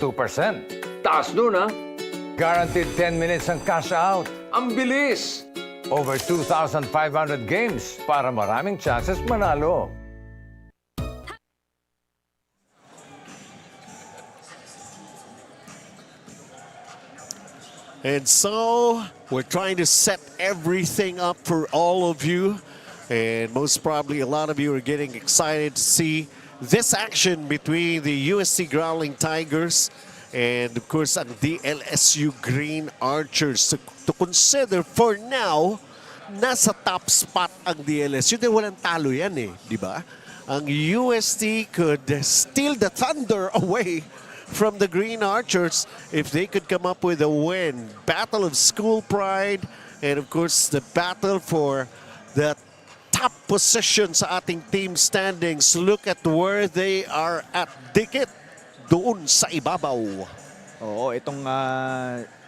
2%. Taas nun, ha? Guaranteed 10 minutes ang cash out. Ang bilis! Over 2,500 games para maraming chances manalo. And so, we're trying to set everything up for all of you. And most probably a lot of you are getting excited to see this action between the UST Growling Tigers and of course ang DLSU Green Archers. To consider for now, nasa top spot ang DLSU. Dahil walang talo yan eh, di ba? Ang UST could steal the thunder away from the Green Archers if they could come up with a win. Battle of school pride and of course the battle for the top position sa ating team standings. Look at where they are at. Dikit doon sa ibabaw. Oo, itong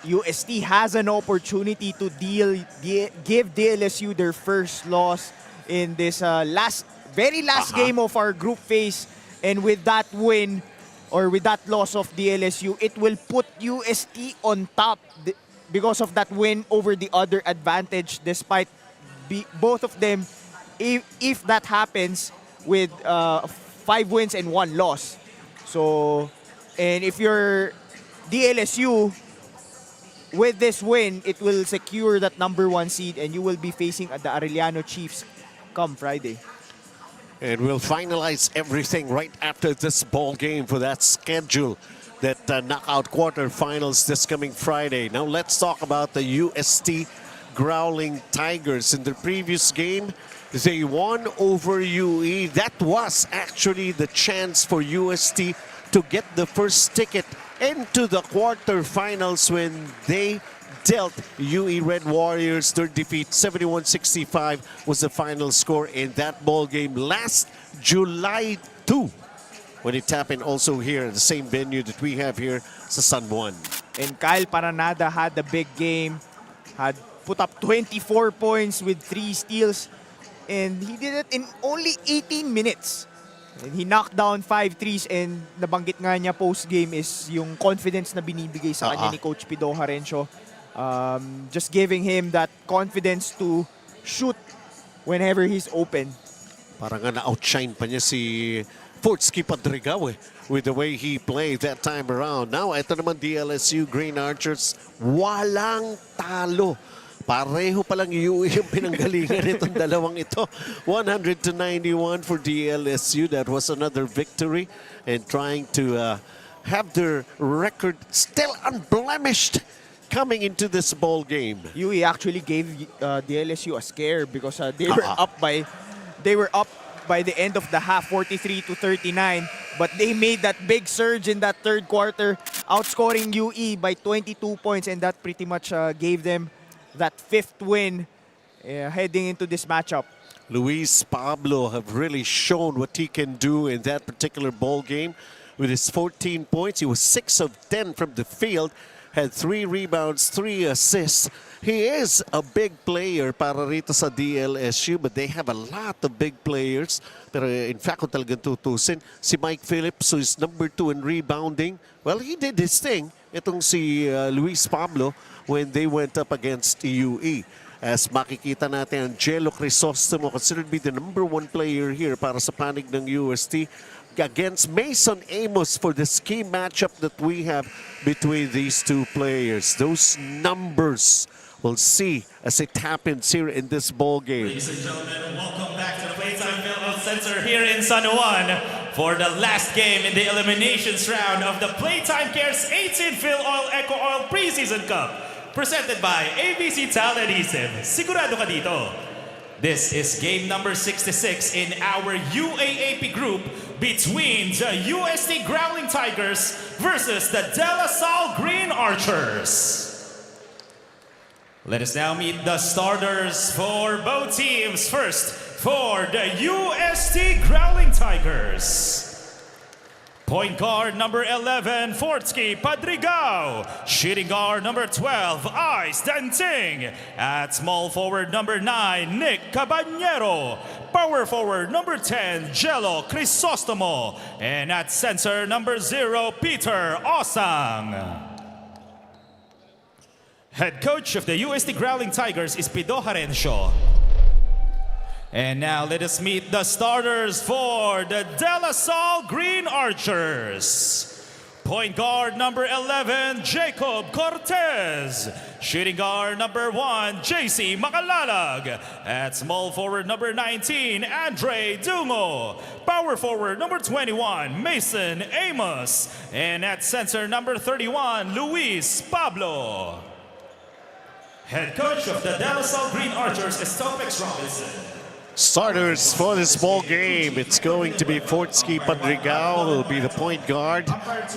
UST has an opportunity to give DLSU their first loss in this very last game of our group phase. And with that win, or with that loss of DLSU, it will put UST on top because of that win over the other advantage, despite both of them, if that happens, with 5 wins and 1 loss. So, and if you're DLSU, with this win, it will secure that #1 seed and you will be facing the Arellano Chiefs come Friday. And we'll finalize everything right after this ball game for that schedule, that knockout quarterfinals this coming Friday. Now let's talk about the UST Growling Tigers. In the previous game, they won over UE. That was actually the chance for UST to get the first ticket into the quarterfinals when they dealt UE Red Warriors. Their defeat, 71-65, was the final score in that ball game last July 2, when it happened also here at the same venue that we have here sa San Juan. And Kyle Paranada had a big game, had put up 24 points with 3 steals, and he did it in only 18 minutes. And he knocked down 5 threes, and nabanggit nga niya post-game is yung confidence na binibigay sa kanya ni Coach Pido Harencio. Just giving him that confidence to shoot whenever he's open. Parang nga na-outshine pa niya si Fortsky Padrigaw with the way he played that time around. Now, ito naman DLSU Green Archers, walang talo. Pareho palang UE yung pinanggalingan itong dalawang ito. 100-91 for DLSU. That was another victory, and trying to have their record still unblemished coming into this ball game. UE actually gave DLSU a scare because they were up by the end of the half, 43-39, but they made that big surge in that third quarter, outscoring UE by 22 points, and that pretty much gave them that 5th win heading into this matchup. Luis Pablo have really shown what he can do in that particular ball game with his 14 points. He was 6 of 10 from the field, had 3 rebounds, 3 assists. He is a big player para rito sa DLSU, but they have a lot of big players. Pero in fact, kung talagang tutusin, si Mike Phillips, who is #2 in rebounding, well, he did his thing. Itong si Luis Pablo when they went up against UE. As makikita natin, Angelo Crisostomo, considered to be the #1 player here para sa panig ng UST, against Mason Amos for the key matchup that we have between these two players. Those numbers, we'll see as it happens here in this ball game. Ladies and gentlemen, welcome back to the Playtime Filoil Center here in San Juan for the last game in the eliminations round of the Playtime Cares 18th Filoil EcoOil Preseason Cup, presented by ABC Towel Adhesive. Sigurado ka dito. This is game number 66 in our UAAP group between the UST Growling Tigers versus the DLSU Green Archers. Let us now meet the starters for both teams. First, for the UST Growling Tigers, Point guard number 11, Fortsky Padrigao. Shooting guard number 12, Ice Danting. At small forward number 9, Nick Caballero. Power forward number 10, Jello Crisostomo. And at center number 0, Peter Osang. Head coach of the UST Growling Tigers is Pido Harencio. And now let us meet the starters for the De La Salle Green Archers. Point guard number 11, Jacob Cortez. Shooting guard number 1, JC Makalalag. At small forward number 19, Andre Dungo. Power forward number 21, Mason Amos. And at center number 31, Luis Pablo. Head coach of the De La Salle Green Archers is Topex Robinson. Starters for this ball game. It's going to be Fortsky Padrigao, who will be the point guard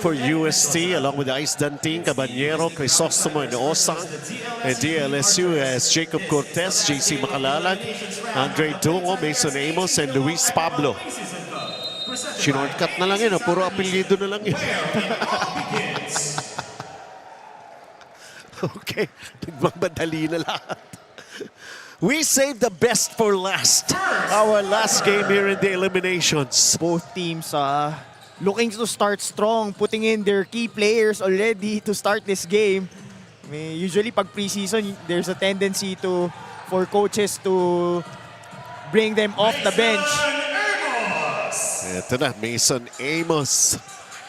for UST, along with Ice Danting, Caballero, Crisostomo, and Osang. And DLSU has Jacob Cortez, JC Makalalag, Andre Dungo, Mason Amos, and Luis Pablo. Shortcut na lang yun, puro apelyido na lang yun. Okay, nagmamadali na lahat. We saved the best for last. Our last game here in the eliminations. Both teams looking to start strong, putting in their key players already to start this game. I mean, usually pag preseason, there's a tendency for coaches to bring them off the bench. Ito na, Mason Amos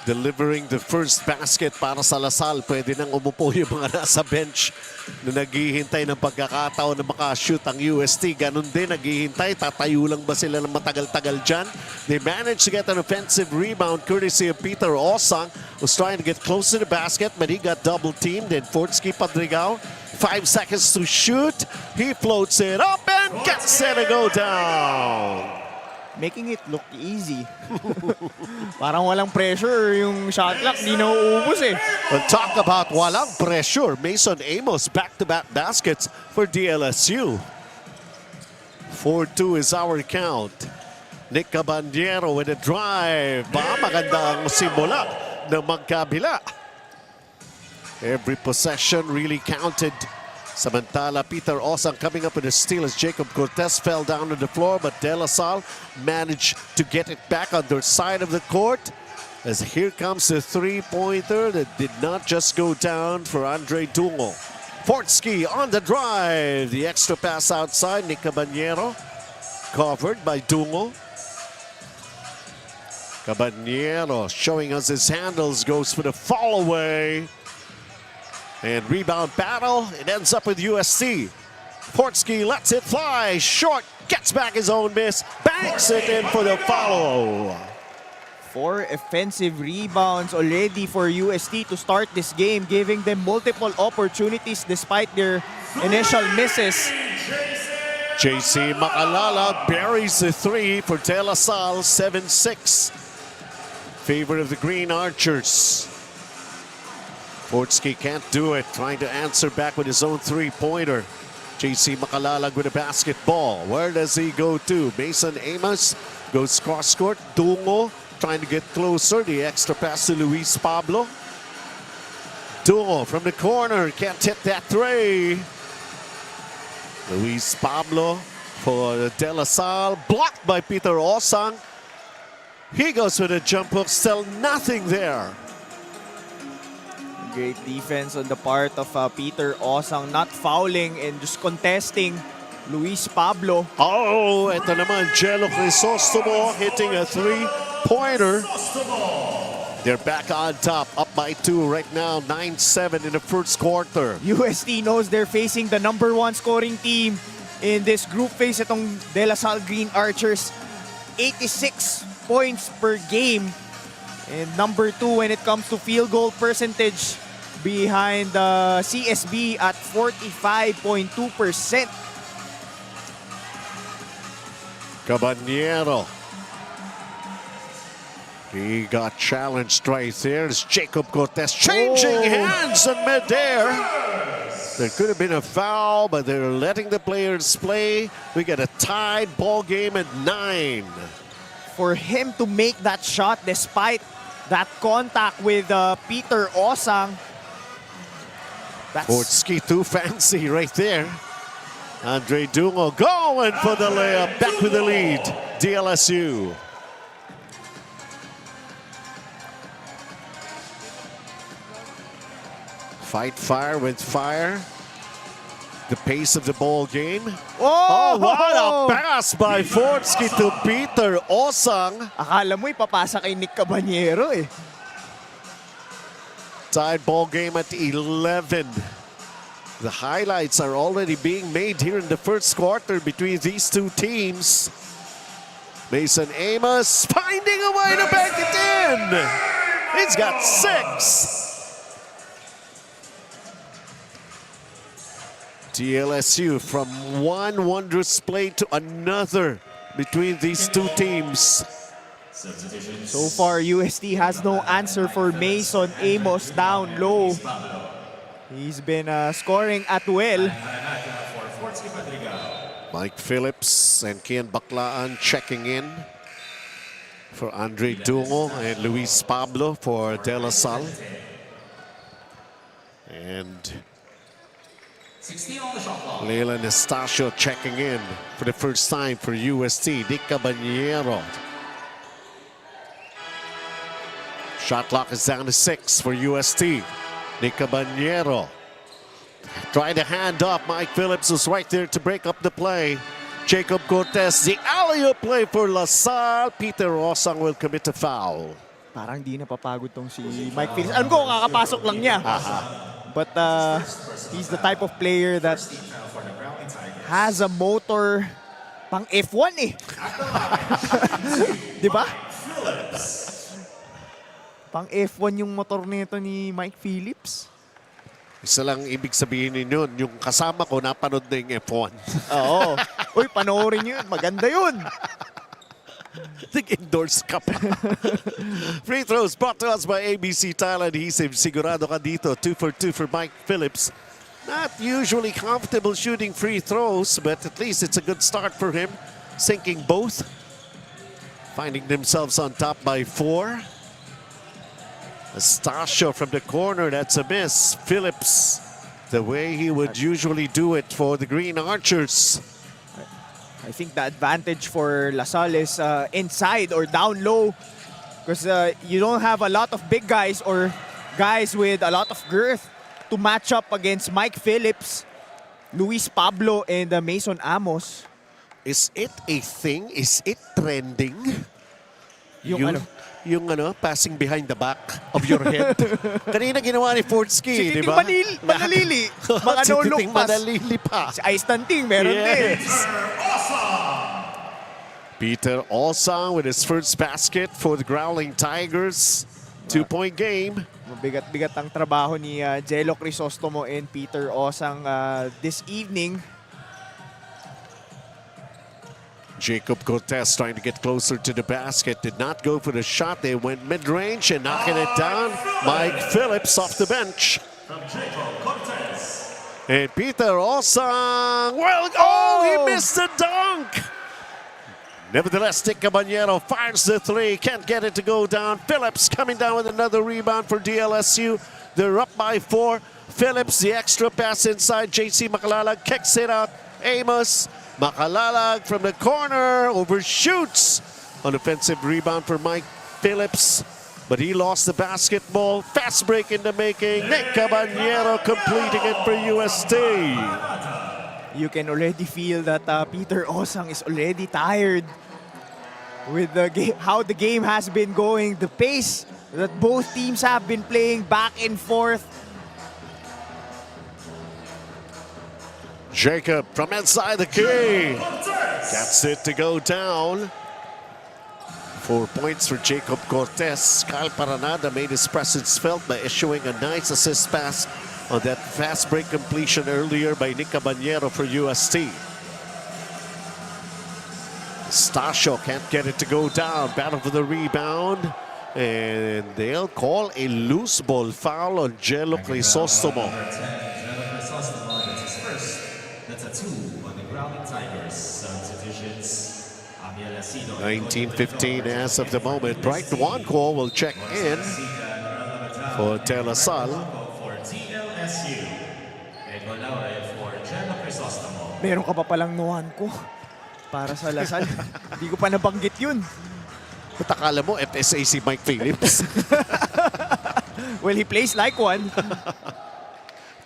delivering the first basket para sa Lasal. Pwede nang umupo yung mga nasa bench na naghihintay ng pagkakataon na makashoot ang UST. Ganun din, naghihintay. Tatayo lang ba sila ng matagal-tagal dyan? They managed to get an offensive rebound courtesy of Peter Osang, who's trying to get close to the basket, but he got double-teamed. Then Fortsky Padrigao, 5 seconds to shoot. He floats it up and gets it to go down. Making it look easy. Parang walang pressure yung shot clock, di na uubos eh. Well, talk about walang pressure. Mason Amos back-to-back baskets for DLSU. 4-2 is our count. Nick Caballero with a drive. Magandang simula ng magkabila. Every possession really counted. Samantala, Peter Osang coming up with a steal as Jacob Cortez fell down on the floor, but De La Salle managed to get it back on their side of the court. As here comes the three-pointer that did not just go down for Andre Dungo. Fortsky on the drive. The extra pass outside. Nick Caballero covered by Dungo. Caballero showing us his handles, goes for the fall away. And rebound battle, it ends up with UST. Fortsky lets it fly, short, gets back his own miss, banks it in for the follow. 4 offensive rebounds already for UST to start this game, giving them multiple opportunities despite their initial misses. JC Makalala buries the 3 for De La Salle, 7-6. Favor of the Green Archers. Fortsky can't do it, trying to answer back with his own three-pointer. JC Makalalag with a basketball. Where does he go to? Mason Amos goes cross-court. Dungo trying to get closer. The extra pass to Luis Pablo. Dungo from the corner, can't hit that three. Luis Pablo for De La Salle, blocked by Peter Osang. He goes with a jump hook, still nothing there. Great defense on the part of Peter Osang, not fouling and just contesting Luis Pablo. Oh, ito naman, Jello Crisostomo hitting a three-pointer. They're back on top, up by 2 right now, 9-7 in the first quarter. UST knows they're facing the #1 scoring team in this group phase. Itong De La Salle Green Archers, 86 points per game. And #2 when it comes to field goal percentage, behind the CSB at 45.2%. Caballero. He got challenged right there. It's Jacob Cortez changing hands in midair. There could have been a foul, but they're letting the players play. We get a tied ball game at 9. For him to make that shot despite that contact with Peter Osang. That's Fortsky too fancy right there. Andre Dungo going for the layup. Back with the lead. DLSU. Fight fire with fire. The pace of the ball game. Oh, what a pass by Fortsky to Peter Osang. Akala mo ipapasa kay Nick Caballero eh. Tied ball game at 11. The highlights are already being made here in the first quarter between these two teams. Mason Amos finding a way to bank it in. He's got 6. DLSU from one wondrous play to another between these two teams. So far, UST has no answer for Mason Amos down low. He's been scoring at will. Mike Phillips and Kian Baclaan checking in for Andre Dungo and Luis Pablo for De La Salle. And Leila Nastasio checking in for the first time for UST. Nick Caballero. Shot clock is down to 6 for UST. Nick Caballero trying to hand off. Mike Phillips was right there to break up the play. Jacob Cortez, the alley-oop play for La Salle. Peter Osang will commit a foul. Parang di napapagod tong si Mike Phillips. Alam ko, kakapasok lang niya. But he's the type of player that has a motor pang F1 eh. Di ba? Pang F1 yung motor nito ni Mike Phillips. Isa lang ibig sabihin ninyo, yung kasama ko napanood na yung F1. Oo. Uy, panoorin yun. Maganda yun. Nag-endorse ka pa. Free throws brought to us by ABC Tile Adhesive. Sigurado ka dito. 2 for 2 for Mike Phillips. Not usually comfortable shooting free throws, but at least it's a good start for him. Sinking both. Finding themselves on top by 4. Nastasio from the corner, that's a miss. Phillips, the way he would usually do it for the Green Archers. I think the advantage for La Salle is inside or down low, because you don't have a lot of big guys or guys with a lot of girth to match up against Mike Phillips, Luis Pablo, and Mason Amos. Is it a thing? Is it trending? Yung passing behind the back of your head. Kanina ginawa ni Fortsky, di ba? Manalili. Mga Si no-look Titing pass. Manalili pa. Si Ice Tanting, meron din. Peter Osang with his first basket for the Growling Tigers. 2-point game. Mabigat-bigat ang trabaho ni Jello Crisostomo and Peter Osang this evening. Jacob Cortez trying to get closer to the basket. Did not go for the shot. They went mid-range and knocking it down. Mike Phillips off the bench. And Peter Osang. Well, he missed the dunk. Nevertheless, Nick Caballero fires the 3. Can't get it to go down. Phillips coming down with another rebound for DLSU. They're up by 4. Phillips, the extra pass inside. JC Macalalag kicks it out. Amos. Macalalag from the corner, overshoots. An offensive rebound for Mike Phillips, but he lost the basketball. Fast break in the making. Nick Caballero completing it for UST. You can already feel that Peter Osang is already tired with the game, how the game has been going, the pace that both teams have been playing back and forth. Jacob from inside the key. Gets it to go down. 4 points for Jacob Cortez. Kyle Paranada made his presence felt by issuing a nice assist pass on that fast break completion earlier by Nick Caballero for UST. Nastasio can't get it to go down. Battle for the rebound. And they'll call a loose ball foul on Jello Crisostomo. 19-15 as of the moment. Bright Juanco will check in for Salle. For DLSU. Meron ka pa palang nuwan ko para sa Lasal. Hindi ko pa nabanggit yun. Ba't akala mo FSA si Mike Phillips? Well, he plays like one.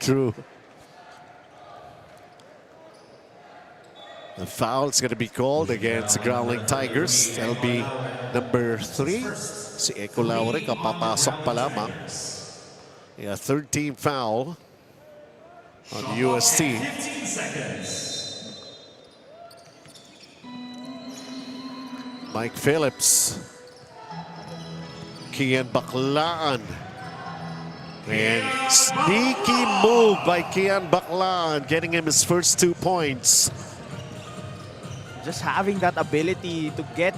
True. The foul's going to be called against the Growling Tigers. That'll be number 3. Si EcoOil kapapasok pa lamang. Yeah, 13 foul on UST. 15 seconds. Mike Phillips. Kian Baclaan. And sneaky move by Kian Baclaan, getting him his first 2 points. Just having that ability to get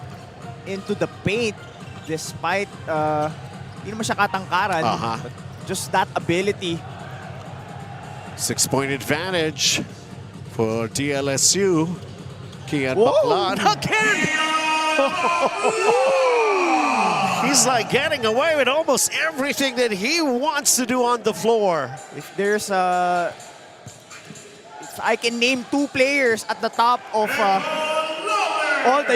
into the paint despite hindi naman siya katangkaran. But just that ability. 6-point advantage for DLSU. Kian Whoa! Baclaan again. He's like getting away with almost everything that he wants to do on the floor. If there's if I can name 2 players at the top of all the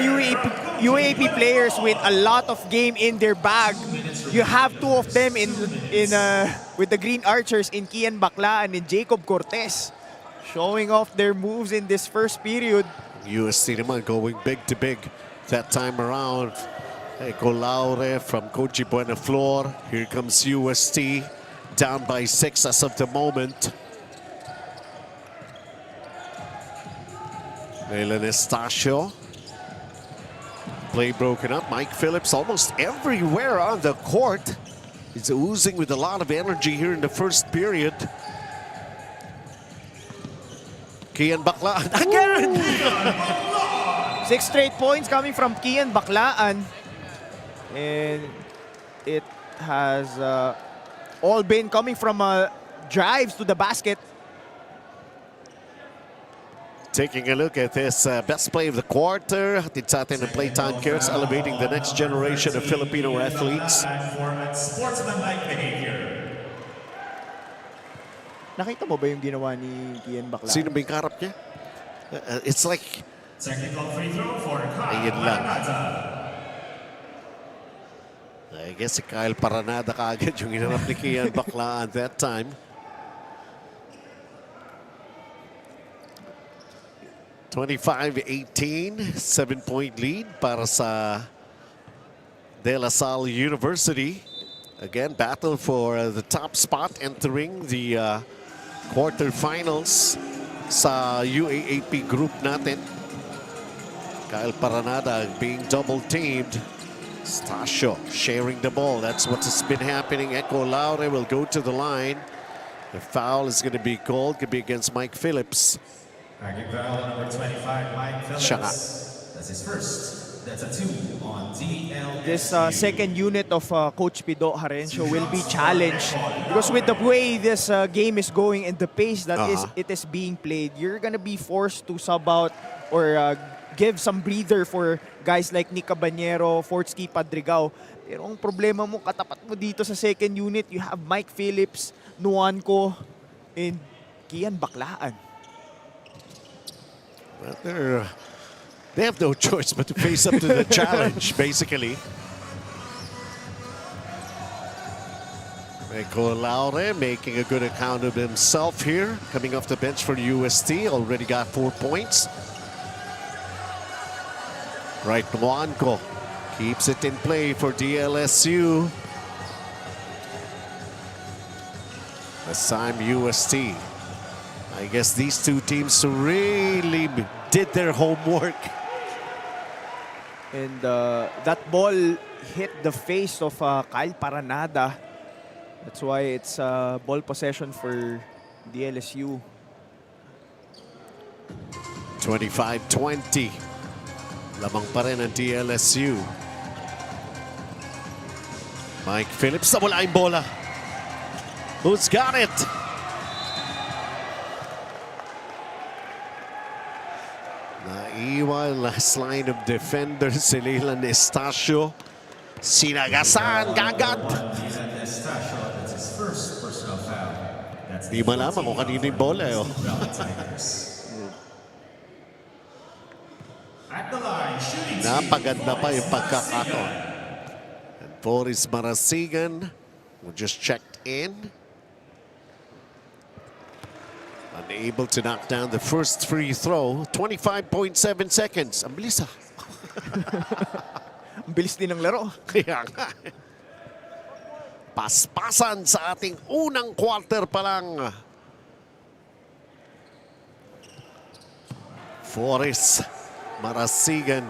UAAP players with a lot of game in their bag, you have 2 of them in with the Green Archers in Kian Baclaan and Jacob Cortez, showing off their moves in this first period. UST naman going big to big that time around. EcoOil from Coach Buenaflor. Here comes UST, down by 6 as of the moment. Leila Estacio. Play broken up. Mike Phillips almost everywhere on the court. He's oozing with a lot of energy here in the first period. Kian Baclaan again! 6 straight points coming from Kian Baclaan. And it has all been coming from drives to the basket. Taking a look at this best play of the quarter. Hatid sa atin ng Playtime Cares, elevating the next generation of Filipino athletes. For sportsmanlike behavior. Nakita mo ba yung ginawa ni Kian Baclaan? Sino ba yung karap niya? It's like, Technical free throw for Kyle ayun lang. Paranada. I guess si Kyle Paranada kaagad yung hinarap ni Kian Baclaan that time. 25-18, 7-point lead para sa De La Salle University. Again, battle for the top spot entering the quarterfinals sa UAAP group natin. Kyle Paranada being double-teamed. Stasio sharing the ball. That's what has been happening. EcoOil will go to the line. The foul is going to be called. Could be against Mike Phillips. Backing foul number 25, Mike Phillips. Shaka. That's his first. That's a 2 on DLSU. This second unit of Coach Pido Harencio will be challenged because with the way this game is going and the pace that it is being played, you're gonna be forced to sub out or give some breather for guys like Nick Cabanero, Fortsky, Padrigao. Pero ang problema mo, katapat mo dito sa second unit, you have Mike Phillips, Nuanco, and Kian Baclaan. Well, they have no choice but to face up to the challenge, basically. EcoOil making a good account of himself here. Coming off the bench for UST, already got 4 points. Right, Juanco keeps it in play for DLSU. This time UST. I guess these two teams really did their homework. And that ball hit the face of Kyle Paranada. That's why it's ball possession for DLSU. 25-20. Lamang pa rin ang DLSU. Mike Phillips, nawala yung bola. Who's got it? Naiwan, last line of defenders, si Leland Estacio. Sinagasan, gagad. Di malaman kung kanino yung bola. Oh. Napaganda pa yung pagkakataon. And Boris Marasigan, who just checked in. Unable to knock down the first free throw. 25.7 seconds. Ang bilis ah. Ang bilis din ng laro. Kaya nga. Paspasan sa ating unang quarter pa lang. Boris Marasigan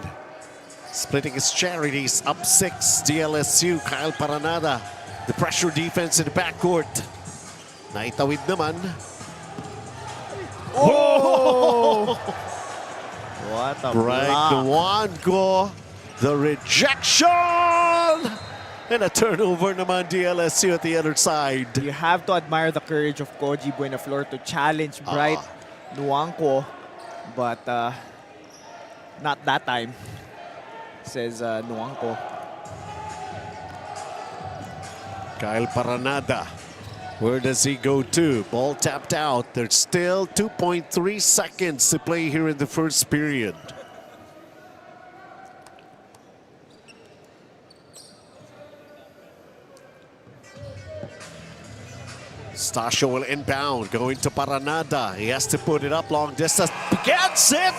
splitting his charities. Up 6, DLSU. Kyle Paranada. The pressure defense in the backcourt. Naitawid naman. Oh! What a Right, the block. Wanko. The rejection! And a turnover naman DLSU at the other side. You have to admire the courage of Koji Buenaflor to challenge Bright Nuangco. But not that time, says Nuangco. Kyle Paranada. Where does he go to? Ball tapped out. There's still 2.3 seconds to play here in the first period. Stasio will inbound, going to Paranada. He has to put it up long distance. Gets it!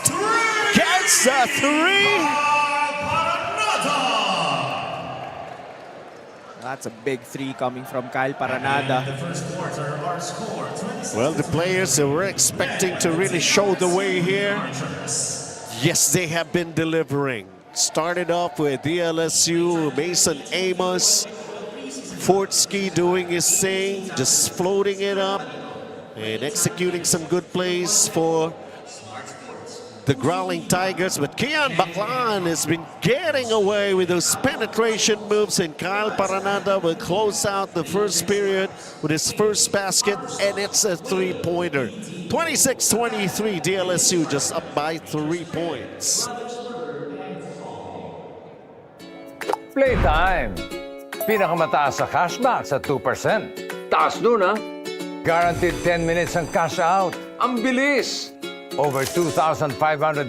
Gets the three! That's a big three coming from Kyle Paranada. Well, the players that were expecting to really show the way here, yes, they have been delivering. Started off with DLSU, Mason Amos, Fortsky doing his thing, just floating it up and executing some good plays for the Growling Tigers. But Kian Baclan has been getting away with those penetration moves, and Kyle Paranada will close out the first period with his first basket, and it's a three-pointer. 26-23, DLSU just up by 3 points. Playtime. Pinakamataas sa cashback sa 2%. Taas dun ha. Guaranteed 10 minutes ang cash out. Ang bilis! Over 2,500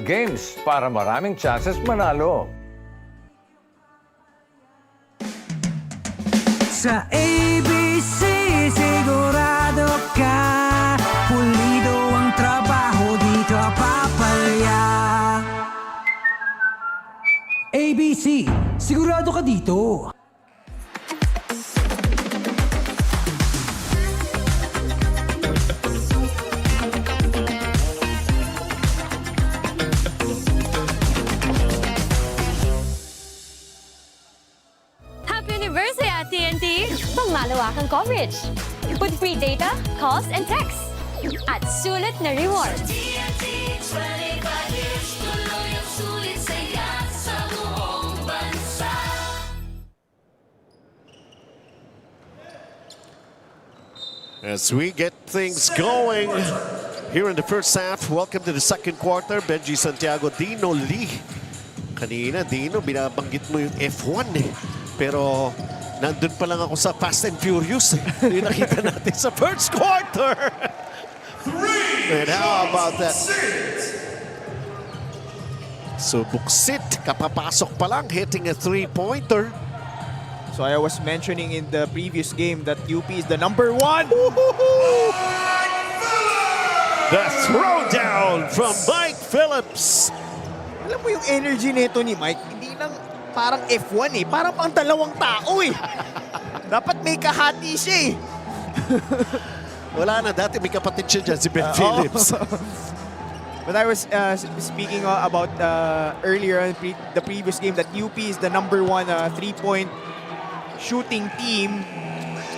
games para maraming chances manalo. Sa ABC, sigurado ka. Pulido ang trabaho, di ka papalya. ABC, sigurado ka dito. Happy anniversary at TNT! Pangmalawakang coverage. With free data, calls, and texts. At sulit na rewards. TNT 25 years, tuloy ang sulit saya sa buong bansa. As we get things going here in the first half, welcome to the second quarter. Benji Santiago, Dino Lee. Kanina, Dino, binabanggit mo yung F1 eh. Pero nandun pa lang ako sa Fast and Furious eh. Yung nakita natin sa first quarter. And how about that? So Buksit, kapapasok pa lang, hitting a three-pointer. So I was mentioning in the previous game that UP is the #1. The throwdown from Mike Phillips. Alam mo yung energy nito ni Mike, hindi lang parang F1 eh. Parang pang dalawang tao eh. Dapat may kahati siya eh. Wala na, dati may kapatid siya dyan, si Ben Phillips. But I was speaking about earlier in the previous game that UP is the #1 3-point shooting team.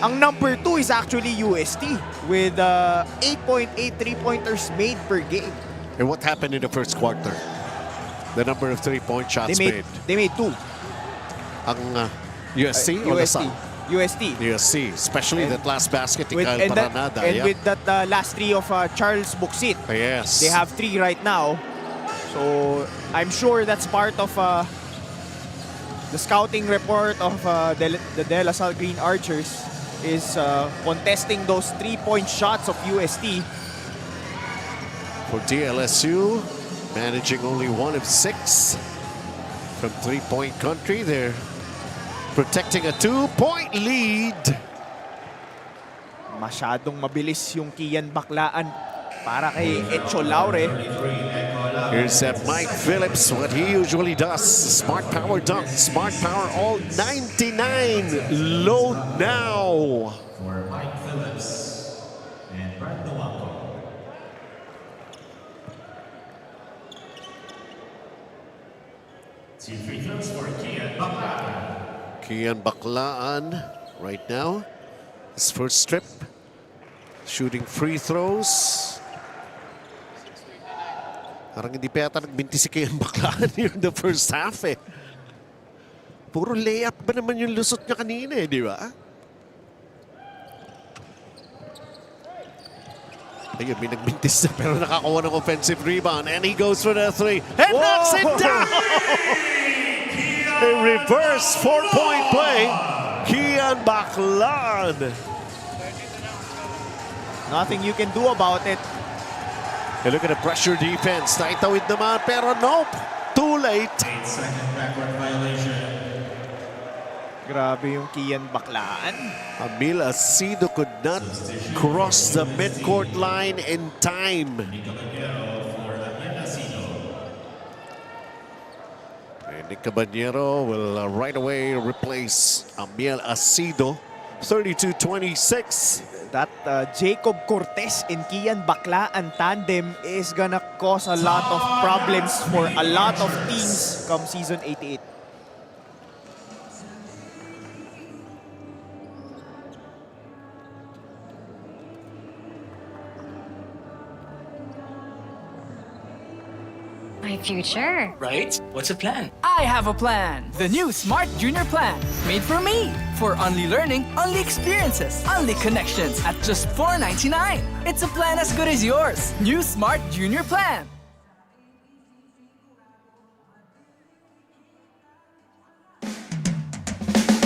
Ang #2 is actually UST with 8.8 3-pointers made per game. And what happened in the first quarter? The number of three-point shots made. They made 2. Ang UST or the Salle? UST. UST, especially that last basket ni Kyle And Paranada. with that last 3 of Charles Buksit. Yes. They have 3 right now. So I'm sure that's part of the scouting report of the De La Salle Green Archers is contesting those 3-point shots of UST. For DLSU, managing only 1 of 6 from 3-point country. They're protecting a 2-point lead. Masyadong mabilis yung Kian Baklaan para kay Echo Laure. Here's that Mike Phillips, what he usually does. Smart power dunk, smart power all 99. Load now. For Mike Phillips and Brad Noaco. Two free throws for Kian Baklaan. Kian Baklaan right now. His first strip. Shooting free throws. Parang hindi pa yata nagbinti si Kian Baklaan here in the first half eh. Puro layup ba naman yung lusot niya kanina eh, di ba? Ayun, may nagbintis na pero nakakuha ng offensive rebound and he goes for the 3 and knocks it down! A reverse 4-point play. Kian Baklaan. Nothing you can do about it. Hey, look at the pressure defense. Naitawid naman pero nope. Too late. 8-second backward violation. Grabe yung Kian Baklaan. Emil Asido could not cross the midcourt line in time. And Nick Caballero will right away replace Emil Asido. 32-26. That Jacob Cortez and Kian Baklaan tandem is gonna cause a lot of problems for a lot of teams come season 88. My future. Right? What's the plan? I have a plan. The new Smart Junior Plan. Made for me. For only learning, only experiences, only connections at just $4.99. It's a plan as good as yours. New Smart Junior Plan.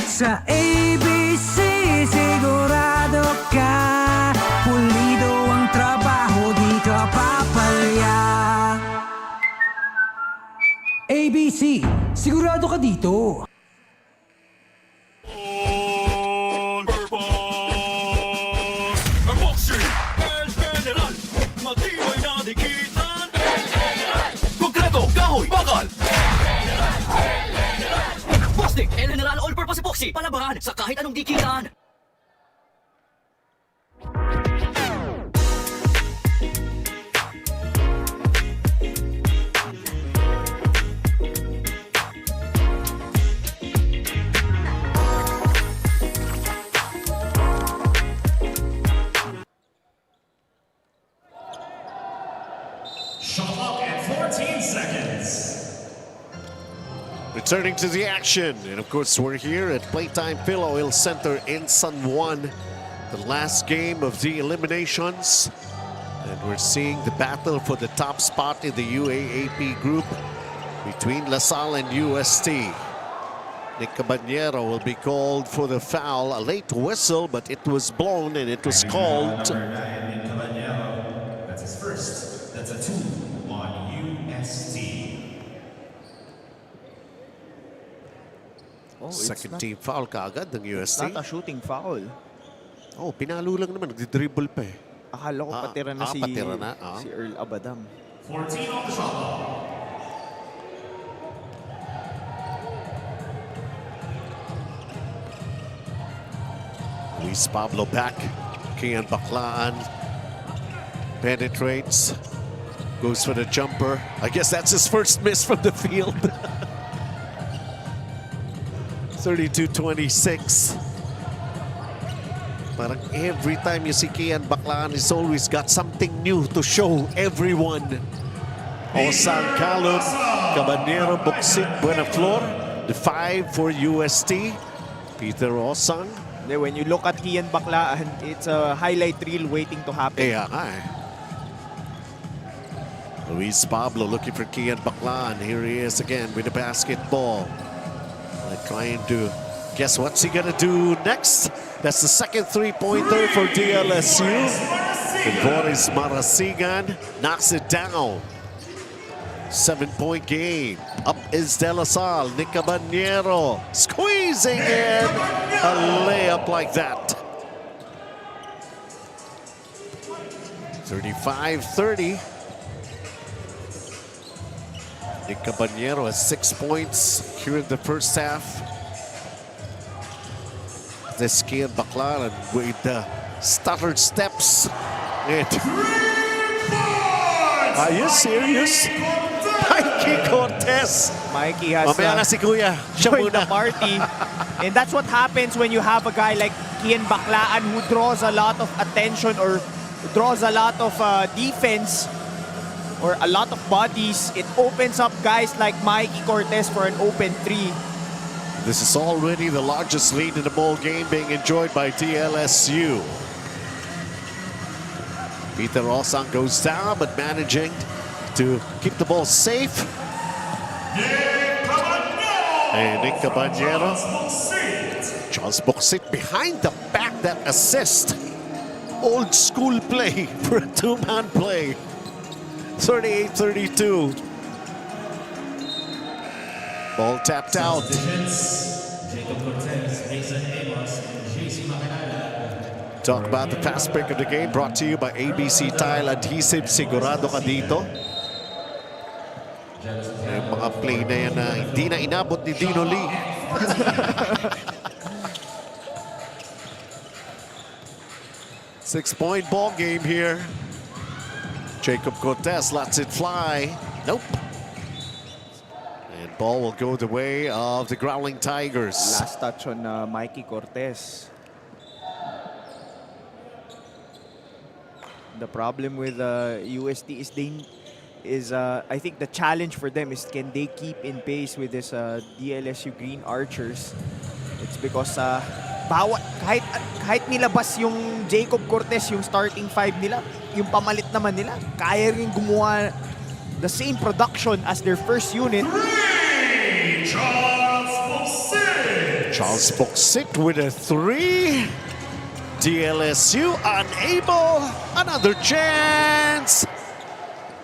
Sa ABC, sigurado ka. Pulido ang trabaho, di ka papalya. ABC, sigurado ka dito. Plastic and General All-Purpose Epoxy. Palabahan sa kahit anong dikitan. Shot clock at 14 seconds. Returning to the action. And of course, we're here at Playtime Filoil Center in San Juan. The last game of the eliminations. And we're seeing the battle for the top spot in the UAAP group between La Salle and UST. Nick Caballero will be called for the foul. A late whistle, but it was blown and it was called. Number 9, Nick Caballero. That's his first. That's a 2 on UST. Oh, Second team foul kaagad ng UST. Not a shooting foul. Oh, pinalo lang naman. Nagdi-dribble pa eh. Akala ko patira na si patira na, si Earl Abadam. 14 on the shot clock. Luis Pablo back. Kian Baklaan penetrates. Goes for the jumper. I guess that's his first miss from the field. 32-26. Parang every time you see Kian Baklaan, he's always got something new to show everyone. Osang Calum, Caballero, Buksik, Buenaflor. The 5 for UST. Peter Osang. When you look at Kian Baklaan, it's a highlight reel waiting to happen. Kaya nga eh. Luis Pablo looking for Kian Baclan. Here he is again with the basketball. Trying to guess what's he gonna do next. That's the second three-pointer for DLSU. And Boris Marasigan knocks it down. 7-point game. Up is De La Salle. Nick Caballero squeezing in a layup like that. 35-30. Nick Caballero has 6 points here in the first half. This Kian Baclan with the stuttered steps. Are you serious? Mikey Cortez. Mikey has Mamaya na si Kuya. Siya joined the muna. party. And that's what happens when you have a guy like Kian Baclaan who draws a lot of attention or draws a lot of defense or a lot of bodies. It opens up guys like Mikey Cortez for an open three. This is already the largest lead in the ball game being enjoyed by DLSU. Peter Osang goes down, but managing to keep the ball safe. And Nick Caballero. Charles Boxit behind the back, that assist. Old school play for a two-man play. 38-32. Ball tapped out. Talk about the fast break of the game, brought to you by ABC Tile Adhesive. Sigurado ka dito. Yung mga play na yan na hindi na inabot ni Dino Lee. Six-point ball game here. Jacob Cortez lets it fly. Nope. And ball will go the way of the Growling Tigers. Last touch on Mikey Cortez. The problem with UST is I think the challenge for them is can they keep in pace with this DLSU Green Archers. It's because kahit nilabas yung Jacob Cortez yung starting five nila, yung pamalit naman nila, kaya rin gumawa the same production as their first unit. Charles Boxit with a three. DLSU unable. Another chance.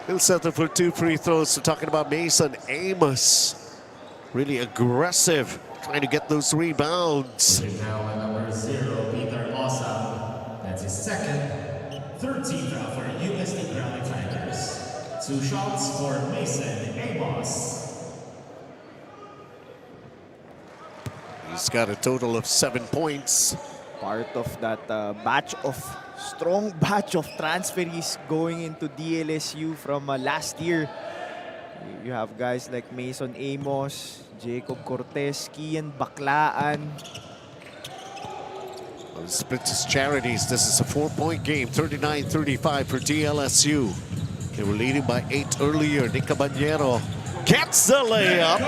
He'll settle for 2 free throws. We're talking about Mason Amos. Really aggressive, trying to get those rebounds. Now at number 0, Peter Osam. That's his second. 13th foul for UST Growling Tigers. 2 shots for Mason Amos. He's got a total of 7 points. Part of that strong batch of transferees going into DLSU from last year. You have guys like Mason Amos, Jacob Cortez, Kian Baclaan. Well, split his charities. This is a 4-point game, 39-35 for DLSU. They were leading by 8 earlier. Nick Caballero gets the layup.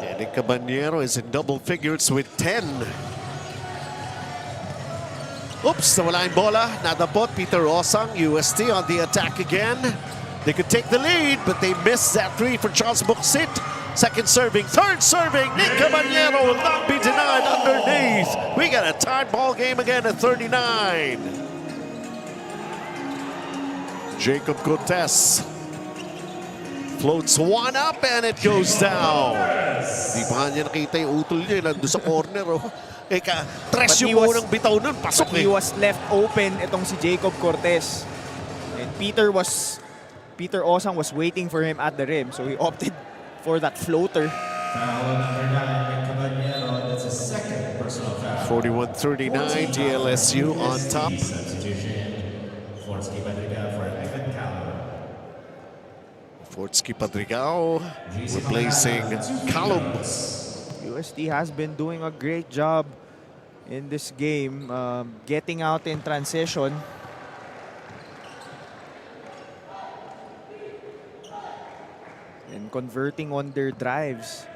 And Nick Caballero is in double figures with 10. Oops, nawala yung bola. Nadapot, Peter Osang, UST on the attack again. They could take the lead, but they missed that three for Charles Boxit. Second serving, third serving. Nick Caballero will not be denied underneath. We got a tied ball game again at 39. Jacob Cortez floats one up and it goes down. Di pa niya nakita yung utol niya. Nandun sa corner. Oh. Tres yung unang bitaw nun. Pasok He was left open itong si Jacob Cortez. And Peter Osang was waiting for him at the rim, so he opted for that floater. Foul number 9, Caballero. That's his second personal foul. 41-39, DLSU on top. Substitution. Fortsky Padriga for Evan Callum. Fortsky Padrigao replacing Callum. UST has been doing a great job in this game, getting out in transition. And converting on their drives.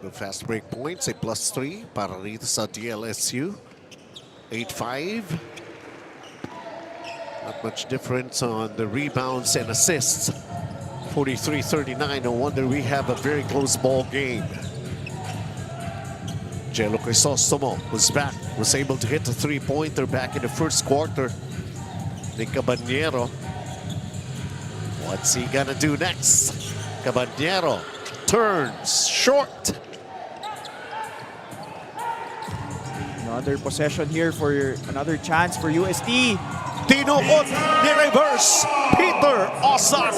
The fast break points, a +3 para rito sa DLSU. 8-5. Not much difference on the rebounds and assists. 43-39. No wonder we have a very close ball game. Jello Crisostomo was back, was able to hit the three-pointer back in the first quarter. Nick Caballero. What's he gonna do next? Caballero turns short. Another possession here for another chance for UST. Tinuot ni reverse Peter Osang.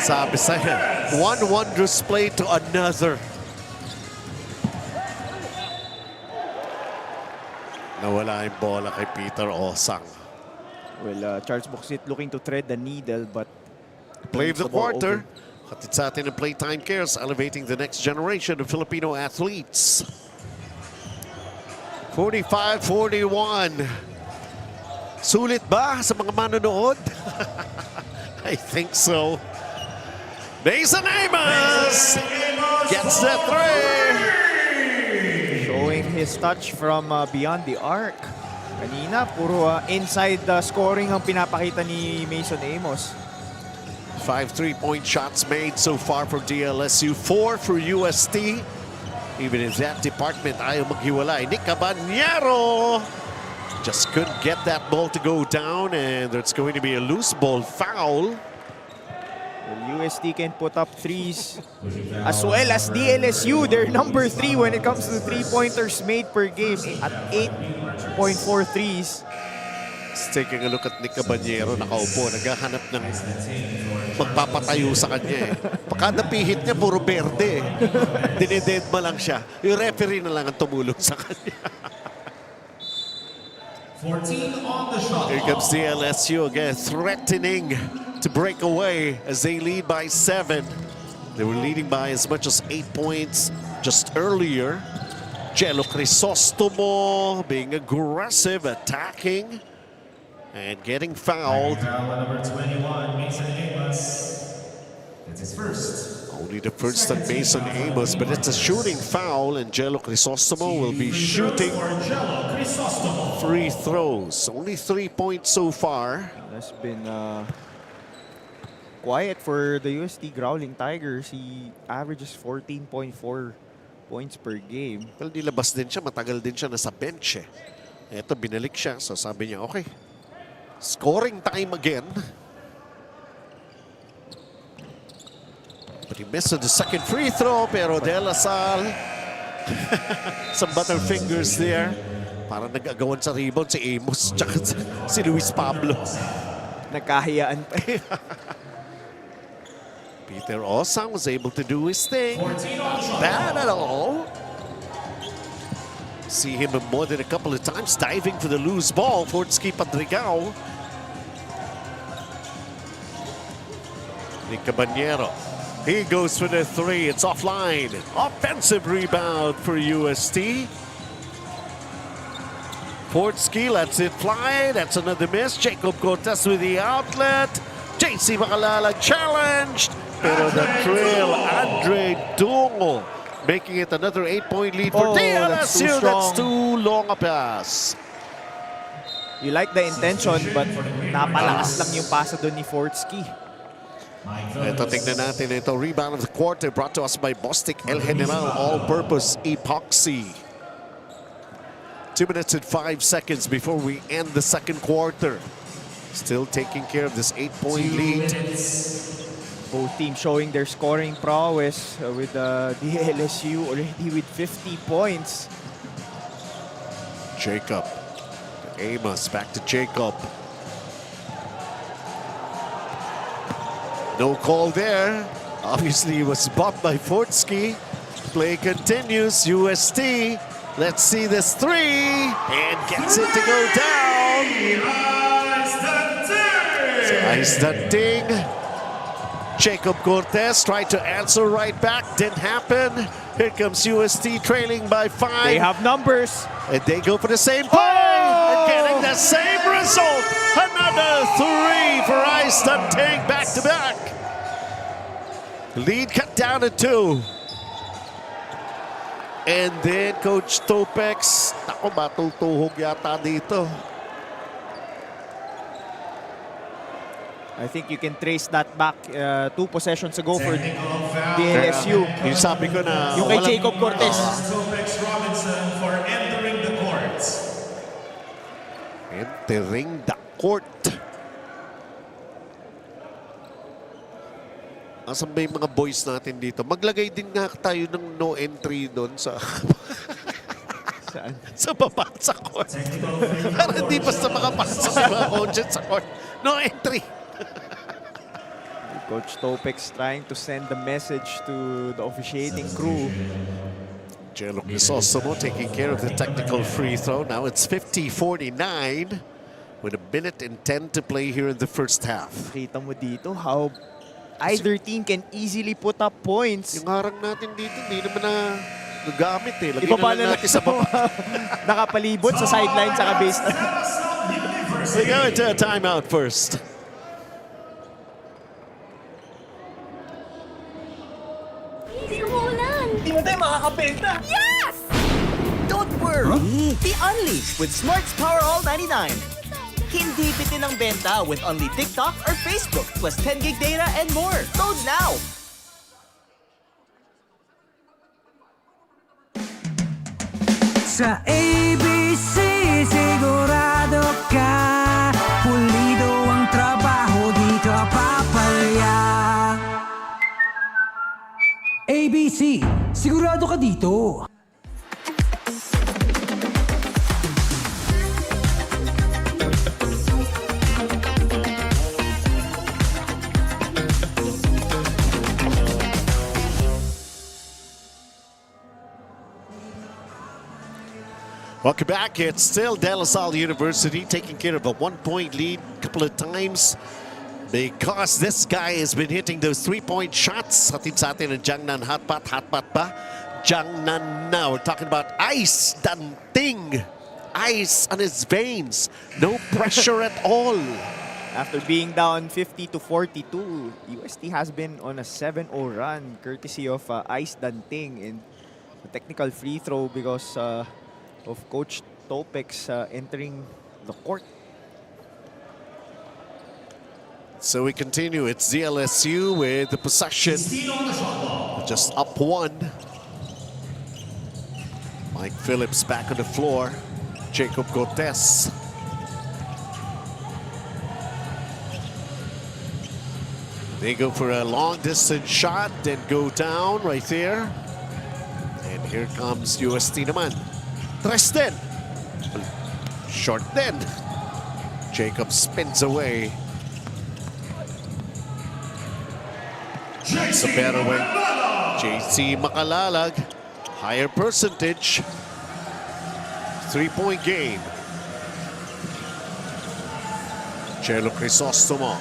Sabi sa'yo, one wondrous play to another. Nawala yung bola kay Peter Osang. Well, Charles Buxit looking to thread the needle, but Play of the ball quarter. over. Hatid sa atin ng Playtime Cares, elevating the next generation of Filipino athletes. 45-41. Sulit ba sa mga manonood? I think so. Mason Amos gets the three. Showing his touch from beyond the arc. Kanina, puro inside scoring ang pinapakita ni Mason Amos. 5 3-point shots made so far for DLSU, 4 for UST. Even in that department, ayaw maghiwalay. Nick Caballero just couldn't get that ball to go down, and there's going to be a loose ball foul. Well, UST can put up threes as well as DLSU. They're number 3 when it comes to three-pointers made per game at 8.4 threes. Just taking a look at Nick Caballero, nakaupo, naghahanap ng magpapatayo sa kanya. Kada pihit niya, puro berde. Dinededma lang siya. Yung referee na lang ang tumulong sa kanya. 14 on the shot. Here comes DLSU again, threatening to break away as they lead by 7. They were leading by as much as 8 points just earlier. Jello Crisostomo being aggressive, attacking, and getting fouled. Number 21, Mason Amos. That's his first. Only the first on Mason Amos, but it's a shooting foul, and Jello Crisostomo will be shooting free throws. Only 3 points so far. That's been quiet for the UST Growling Tigers. He averages 14.4 points per game. Well, nilabas din siya, matagal din siya nasa bench eh. Ito, binalik siya, so sabi niya, okay, scoring time again. But he missed the second free throw, pero De La Salle, some butterfingers there. Parang nag-agawan sa rebound si Amos, tsaka si Luis Pablo. Nagkahiyaan pa. Peter Osang was able to do his thing. Bad at all. See him more than a couple of times diving for the loose ball. Fortsky Padrigao. Nick Caballero. He goes for the three. It's offline. Offensive rebound for UST. Fortsky lets it fly. That's another miss. Jacob Cortez with the outlet. JC Macalala challenged. Pero the trail, Andre Dungo making it another 8-point lead for DLSU. That's too long a pass. You like the intention, but napalakas lang yung pasa doon ni Fortsky. Ito, tingnan natin ito. Rebound of the quarter brought to us by Bostik El General All-Purpose Epoxy. 2 minutes and 5 seconds before we end the second quarter. Still taking care of this 8-point lead. Both teams showing their scoring prowess with DLSU already with 50 points. Jacob. Amos back to Jacob. No call there. Obviously, he was bumped by Fortsky. Play continues. UST. Let's see this three. And gets it to go down. Ice Dunting. Jacob Cortez tried to answer right back. Didn't happen. Here comes UST trailing by 5. They have numbers. And they go for the same play. And getting the same result. Another three for Ice Dunting back to back. Lead cut down to 2. And then Coach Topex, ako matultuhog yata dito. I think you can trace that back 2 possessions ago for DLSU. Yung sabi ko na Yung kay Jacob Cortez. Topex Robinson for entering the court. Entering the court. Asan ba yung mga boys natin dito? Maglagay din nga tayo ng no entry doon sa... Saan? sa baba sa court. Para hindi basta makapasok yung mga coaches sa court. No entry. Coach Topex trying to send the message to the officiating crew. Jello Crisostomo taking care of the technical free throw. Now it's 50-49 with 1:10 to play here in the first half. Kita mo dito how either team can easily put up points. Yung harang natin dito, hindi naman na gagamit eh. Lagyan Iba pa na lang natin sa baba. Nakapalibot sa sideline sa base. We go into a timeout first. Hindi umuulan. Hindi mo tayo makakabenta. Yes! Don't worry. Be Unli with Smart's Power All 99. Hindi bitin ang benta with Unli TikTok or Facebook plus 10 gig data and more. Load now. Sa ABC, sigurado ka pulido ang trabaho, di ka papalya. ABC, sigurado ka dito. Welcome back. It's still De La Salle University taking care of a 1-point lead a couple of times because this guy has been hitting those 3-point shots. Hatid sa atin ang Jiangnan Hotpot ba? Jiangnan na. We're talking about ice danting. Ice on his veins. No pressure at all. After being down 50-42, UST has been on a 7-0 run courtesy of Ice Danting in the technical free throw because of Coach Topex entering the court. So we continue. It's DLSU with the possession. Just up 1. Mike Phillips back on the floor. Jacob Cortez. They go for a long distance shot, then go down right there. And here comes UST naman. Tristan. Short then. Jacob spins away. It's a better way. JC Makalalag. Higher percentage. 3-point game. Jello Crisostomo.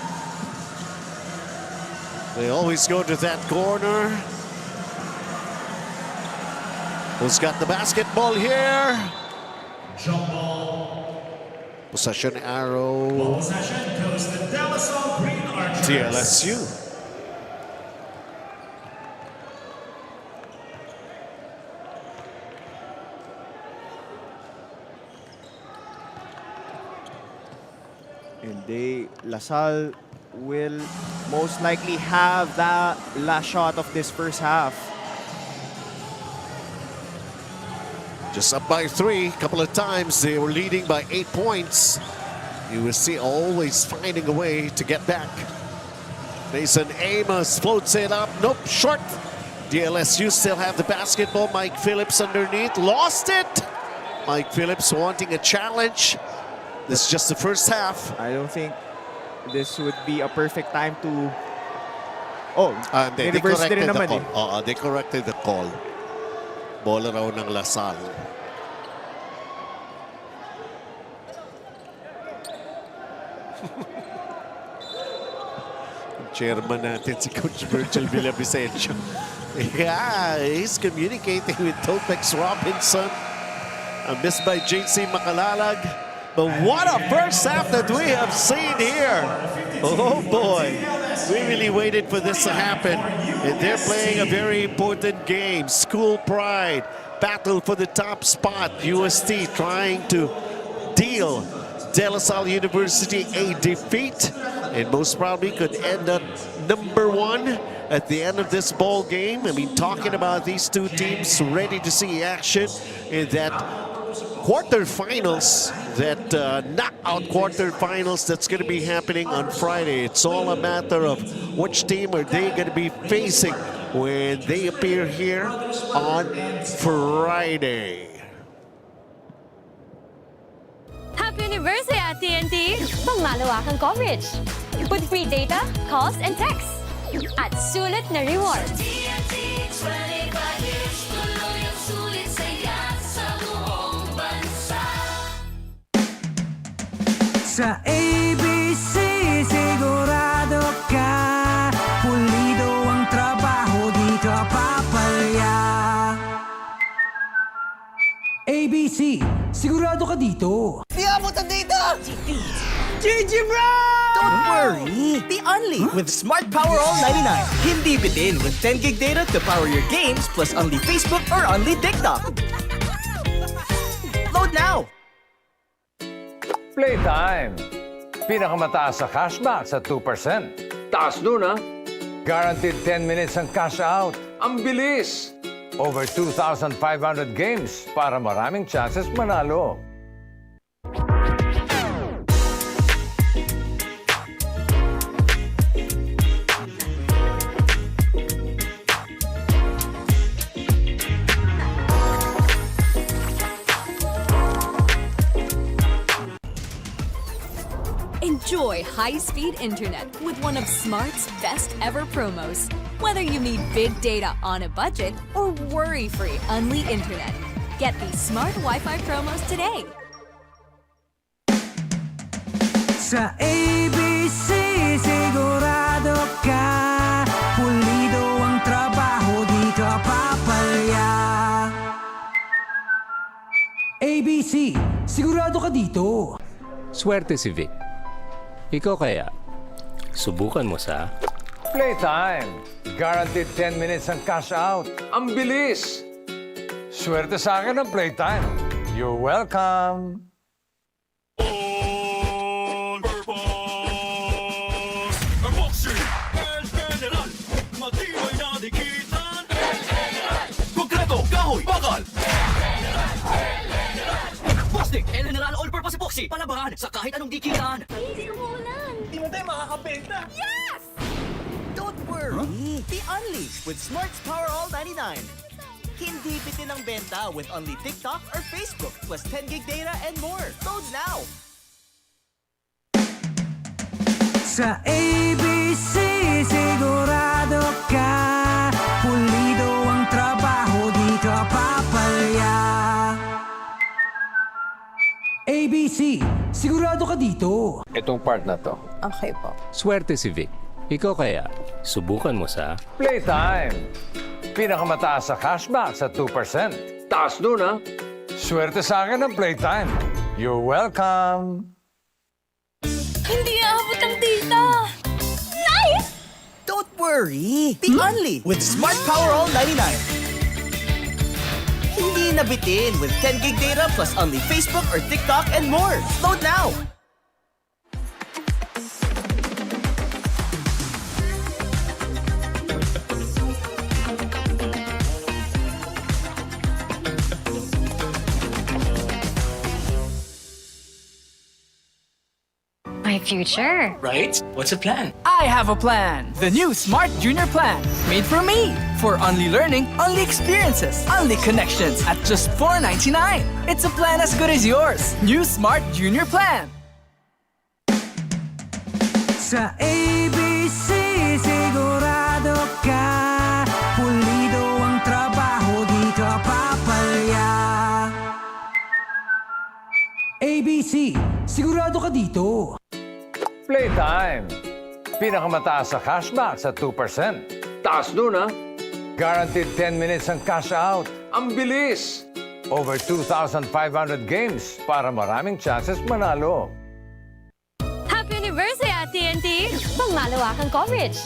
They always go to that corner. Who's got the basketball here? Jump ball. Possession arrow. Ball possession goes to De La Salle Green Archers. DLSU. And LaSalle will most likely have that last shot of this first half. Just up by 3. Couple of times they were leading by 8 points. USC always finding a way to get back. Mason Amos floats it up. Nope, short. DLSU still have the basketball. Mike Phillips underneath. Lost it. Mike Phillips wanting a challenge. This is just the first half. I don't think this would be a perfect time to... They reversed corrected rin the naman call. They corrected the call. Bola raw ng LaSalle. Chairman natin si Coach Virgil Villavicencio. Yeah, he's communicating with Topex Robinson. Missed by JC Makalalag. But what a first half that we have seen here. Oh boy, we really waited for this to happen. And they're playing a very important game. School pride. battle for the top spot. UST trying to deal De La Salle University a defeat, and most probably could end up number 1 at the end of this ball game. I mean, talking about these two teams ready to see action in that quarterfinals, that knockout quarterfinals that's going to be happening on Friday. It's all a matter of which team are they going to be facing when they appear here on Friday. Happy anniversary at TNT! Pangmalawakang coverage. With free data, calls, and texts. At sulit na rewards. TNT 25 years, tuloy ang sulit saya sa buong bansa. Sa ABC sigurado ka, pulido ang trabaho, di ka papalya. ABC, sigurado ka dito. Don't worry! The Unli with Smart Power All 99. Hindi bitin with 10 gig data to power your games plus Unli Facebook or Unli TikTok. Load now! Playtime. Pinakamataas sa cashback sa 2%. Taas nun ha. Guaranteed 10 minutes ang cash out. Ang bilis. Over 2,500 games para maraming chances manalo. Enjoy high-speed internet with one of Smart's best ever promos. Whether you need big data on a budget or worry-free Unli internet, get these Smart Wi-Fi promos today. Sa ABC sigurado ka, pulido ang trabaho, di ka papalya. ABC, sigurado ka dito. Swerte si Vic. Ikaw kaya, subukan mo sa Playtime. Guaranteed 10 minutes ang cash out. Ang bilis. Swerte sa akin ang Playtime. You're welcome. General All-Purpose Epoxy, palabahan sa kahit anong dikitan. Hindi umuulan. Di mo tayo makakabenta. Yes! Don't worry! The Unli with Smart's Power All 99. Hindi bitin ang benta with Unli TikTok or Facebook plus 10 gig data and more. Load now! Sa ABC sigurado ka, pulido ang trabaho, di ka papalya. ABC, sigurado ka dito. Itong part na to. Okay po. swerte si Vic. Ikaw kaya, subukan mo sa Playtime. Pinakamataas sa cashback sa 2%. Taas nun ha. Swerte sa akin ang Playtime. You're welcome. Hindi aabot ang data. Nice! Don't worry! The Unli with Smart Power All 99. Hindi nabitin with 10 gig data plus Unli Facebook or TikTok and more. Load now! My future. Right? What's the plan? I have a plan. The new Smart Junior Plan. Made for me. For only learning, only experiences, only connections at just $4.99. It's a plan as good as yours. New Smart Junior Plan. Sa ABC sigurado ka, pulido ang trabaho, di ka papalya. ABC, sigurado ka dito. Playtime. Pinakamataas sa cashback sa 2%. Taas nun ha. Guaranteed 10 minutes ang cash out. Ang bilis. Over 2,500 games para maraming chances manalo. Happy anniversary at TNT! Pangmalawakang coverage.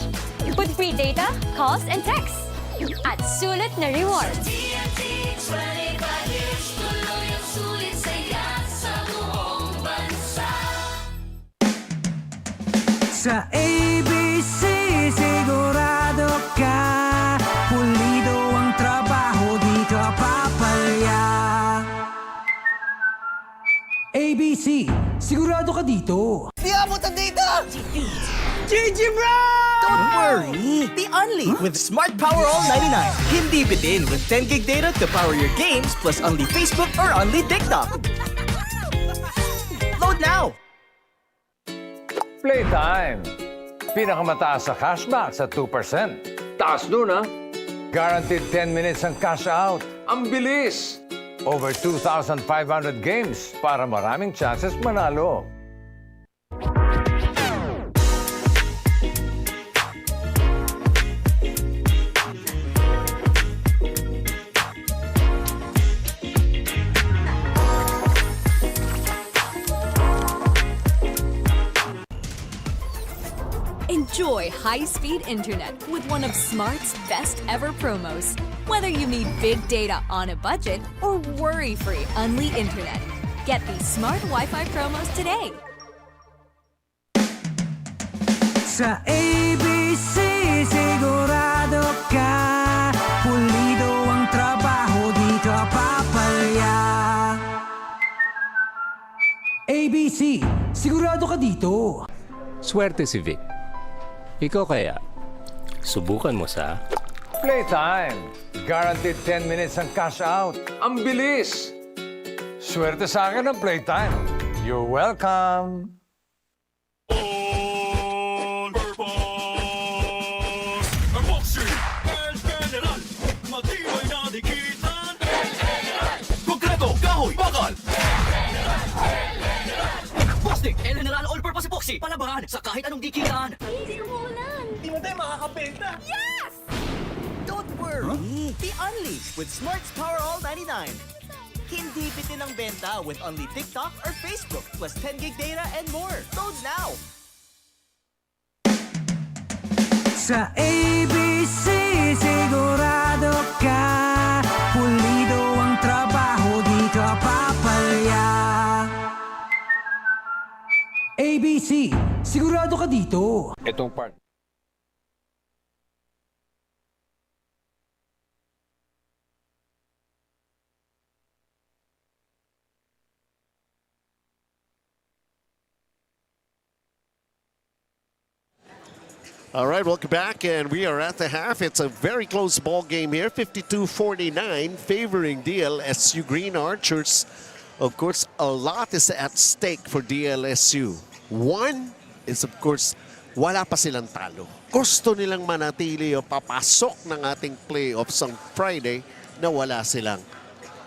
With free data, calls, and texts. At sulit na rewards. TNT 25 Sa ABC, sigurado ka. Pulido ang trabaho, di ka papalya. ABC, sigurado ka dito. Di abutan dito! GG bro! Don't worry! The Unli with Smart Power All 99. Hindi bitin with 10 gig data to power your games plus Unli Facebook or Unli TikTok. Load now! Playtime. Pinakamataas sa cashback sa 2%. Taas nun, ha? Guaranteed 10 minutes ang cash out. Ang bilis! Over 2,500 games para maraming chances manalo. Enjoy high-speed internet with one of Smart's best ever promos. Whether you need big data on a budget or worry-free Unli internet, get these smart Wi-Fi promos today. Sa ABC, sigurado ka. Pulido ang trabaho, di ka papalya. ABC, sigurado ka dito. Swerte si Vic. Ikaw kaya, subukan mo sa... Playtime. Guaranteed 10 minutes ang cash out. Ang bilis! Swerte sa akin ang Playtime. You're welcome. El General All-Purpose Epoxy. Palabangan sa kahit anong dikitan. Hindi umuulan. Di mo tayo makakabenta. Yes! Don't worry. The Unli with Smart's Power All 99. Hindi bitin ang benta with Unli TikTok or Facebook plus 10 gig data and more. Load now. Sa ABC, sigurado ka. Pulido ang trabaho, di ka papalya. ABC, sigurado ka dito. Itong part. All right, welcome back, and we are at the half. It's a very close ball game here, 52-49, favoring DLSU Green Archers. Of course, a lot is at stake for DLSU. One is, of course, wala pa silang talo. Gusto nilang manatili o papasok ng ating playoffs on Friday na wala silang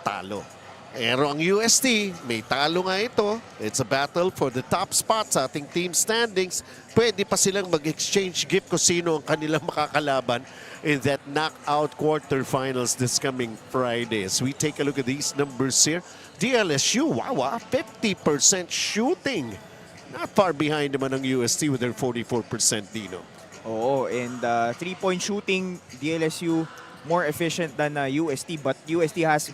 talo. Pero ang UST, may talo nga ito. It's a battle for the top spot sa ating team standings. Pwede pa silang mag-exchange gift kung sino ang kanilang makakalaban in that knockout quarterfinals this coming Friday. As we take a look at these numbers here, DLSU, wow, 50% shooting. Not far behind naman ang UST with their 44%, Dino. Oo, and 3-point shooting, DLSU more efficient than UST, but UST has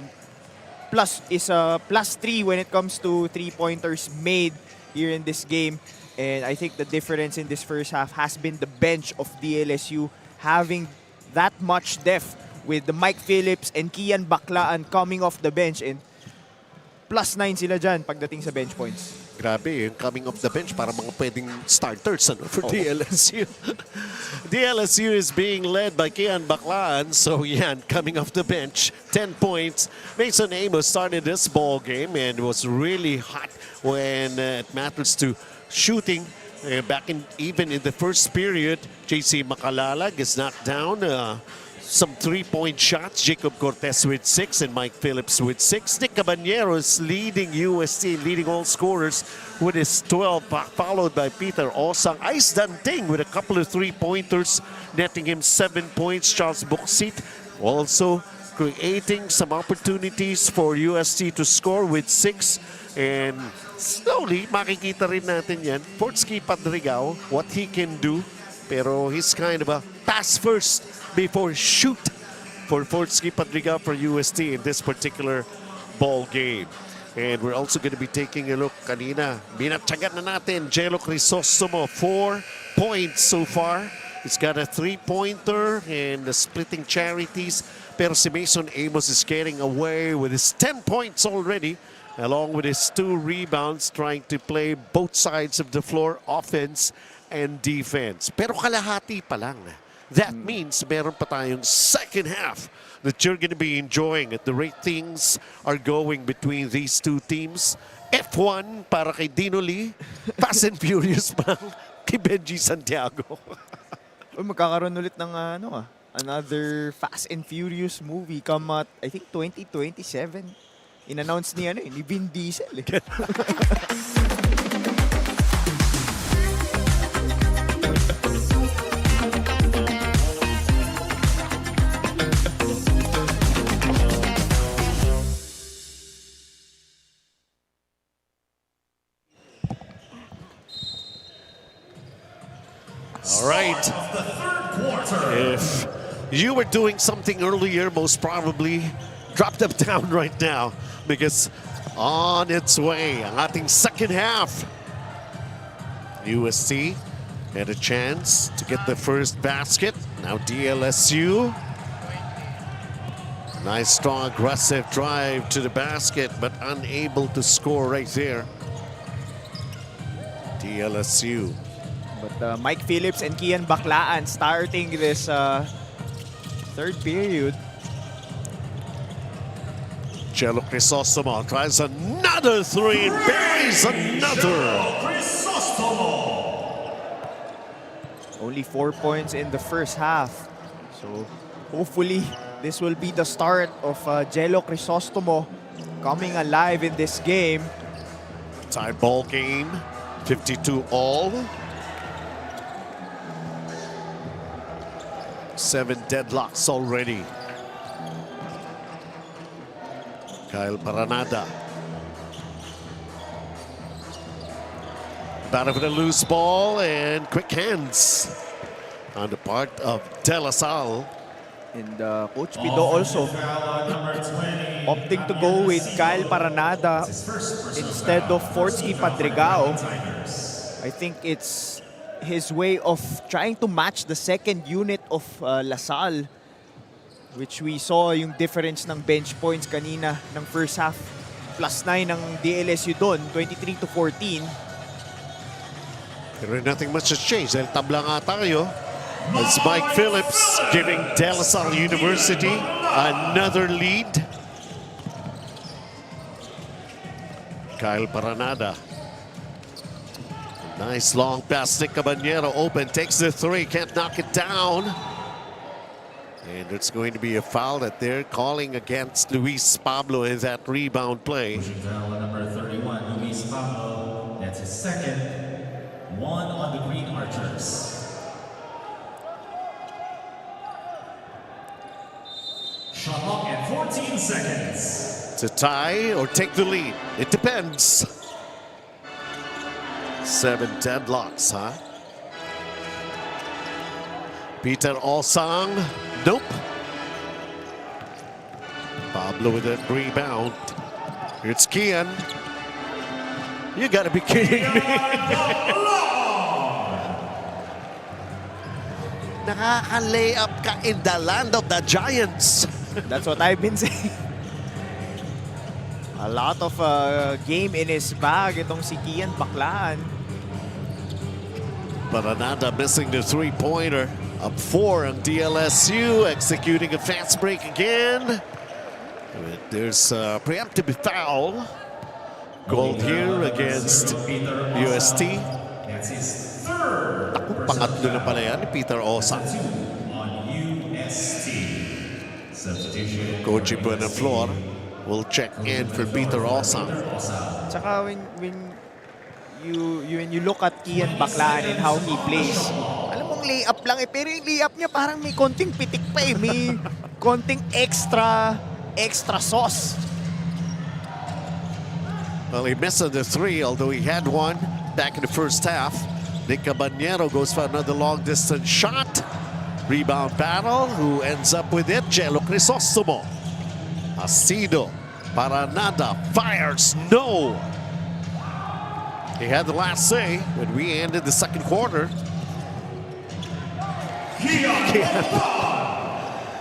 +3 when it comes to 3-pointers made here in this game. And I think the difference in this first half has been the bench of DLSU having that much depth with the Mike Phillips and Kian Baclaan coming off the bench, and +9 sila dyan pagdating sa bench points. Grabe, yung coming off the bench para mga pwedeng starters for DLSU. DLSU is being led by Kian Baclaan. So yan, coming off the bench, 10 points. Mason Amos started this ball game and was really hot when it matters to shooting. Back in even in the first period, JC Macalalag is knocked down. Some 3-point shots. Jacob Cortez with 6 and Mike Phillips with 6. Nick Cabaneros leading UST, leading all scorers with his 12, followed by Peter Osang. Ice Danting with a couple of 3-pointers, netting him 7 points. Charles Buxit also creating some opportunities for UST to score with 6. And slowly, makikita rin natin yan. Fortsky Padrigao, what he can do. Pero he's kind of a pass first before shoot for Fortsky Padrigao for UST in this particular ball game. And we're also going to be taking a look kanina. Binatsagan na natin Jello Crisostomo, 4 points so far. He's got a 3-pointer and splitting charities. Pero si Mason Amos is getting away with his 10 points already, along with his 2 rebounds, trying to play both sides of the floor, offense and defense. Pero kalahati pa lang. That means meron pa tayong second half that you're going to be enjoying at the rate things are going between these two teams. F1 para kay Dino Lee, Fast and Furious pa kay Benji Santiago. Magkakaroon ulit ng another Fast and Furious movie come at, I think, 2027. In-announce ni Vin Diesel. All right. If you were doing something earlier, most probably drop them down right now because on its way ang ating second half. UST had a chance to get the first basket. Now DLSU. Nice, strong, aggressive drive to the basket, but unable to score right there. DLSU. But Mike Phillips and Kian Baclaan starting this third period. Jello Crisostomo tries another 3 and buries another. Only 4 points in the first half. So hopefully this will be the start of Jello Crisostomo coming alive in this game. Tie ball game, 52 all. 7 deadlocks already. Kyle Paranada. Battle for the loose ball and quick hands on the part of De La Salle. And Coach Pido also opting to go with Kyle Paranada instead of Fortsky Padrigao. I think it's his way of trying to match the second unit of LaSalle, which we saw yung difference ng bench points kanina ng first half. +9 ng DLSU doon, 23-14. Pero nothing much has changed. Dahil tabla nga tayo. It's Mike Phillips giving De La Salle University another lead. Kyle Paranada. Nice long pass. Nick Caballero open. Takes the 3. Can't knock it down. And it's going to be a foul that they're calling against Luis Pablo in that rebound play. Foul number 31, Luis Pablo. That's his second. 1 on the Green Archers. Shot clock at 14 seconds. To tie or take the lead. It depends. 7 deadlocks, huh? Peter Osang. Nope. Pablo with a rebound. It's Kian. You gotta be kidding me. Nakaka-lay up ka in the land of the Giants. That's what I've been saying. A lot of game in his bag itong si Kian Baclaan. Paranada missing the 3-pointer. Up 4 on DLSU, executing a fast break again. There's a preemptive foul. Goal here against UST. That's his third. Pangatlo na pala yan ni Peter Osang. On UST. Substitution. Coach Buenaflor will check in for Peter Osang. Tsaka when you look at Kian Baclaan and how he plays, alam mong layup lang pero yung layup niya parang may konting pitik pa may konting extra sauce. Well, he missed on the 3, although he had one back in the first half. Nick Caballero goes for another long-distance shot. Rebound battle. Who ends up with it? Jello Crisostomo. Asido. Paranada fires. No. He had the last say when we ended the second quarter.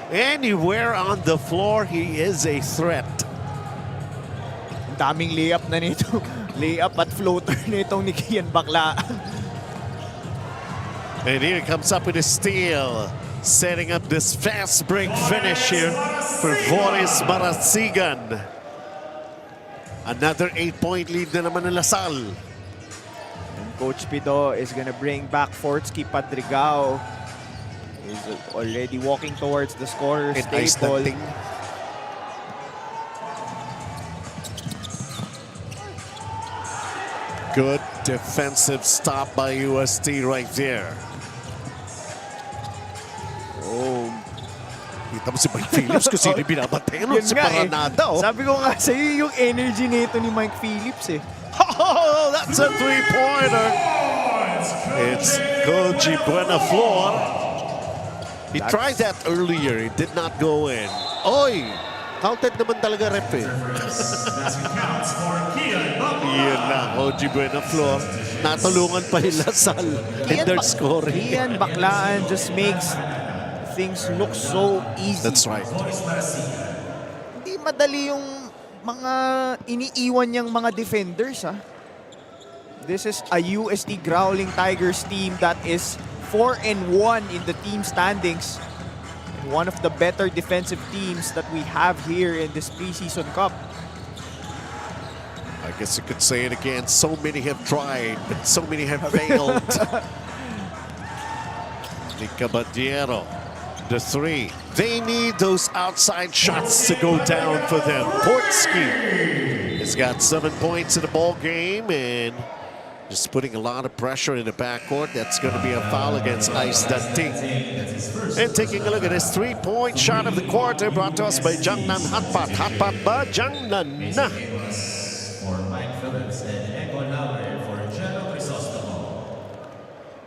Anywhere on the floor, he is a threat. Ang daming layup na nito. Layup at floater nitong ni Kian Baklaan. And here he comes up with a steal, setting up this fast break finish here for Boris Marasigan. Another 8-point lead na naman ng Salle. And Coach Pido is gonna bring back Fortsky Padrigao. He's already walking towards the scorer's And ice table. that thing. Good defensive stop by UST right there. Oh, Kita mo si Mike Phillips kasi hindi binabantayan yun si nga eh. Paranada. Oh. Sabi ko nga sa'yo yung energy nito ni Mike Phillips eh. Oh, that's a three-pointer. It's Koji Buenaflor. He tried that earlier. It did not go in. Oy! Counted naman talaga ref eh. Yun lang, Koji Buenaflor. Natulungan pa nila Salle in their scoring. Kian Baklaan just makes things look so easy. That's right. Hindi madali yung mga iniiwan niyang mga defenders ha. This is a UST Growling Tigers team that is 4-1 in the team standings. One of the better defensive teams that we have here in this preseason cup. I guess you could say it again. So many have tried, but so many have failed. Nick Caballero, the three. They need those outside shots to go down for them. Portsky has got 7 points in the ball game and just putting a lot of pressure in the backcourt. That's going to be a foul against Ice Danting. And taking a look at this three-point shot of the quarter brought to us by Jangnan Hatpat. Hatpat ba? Jangnan na.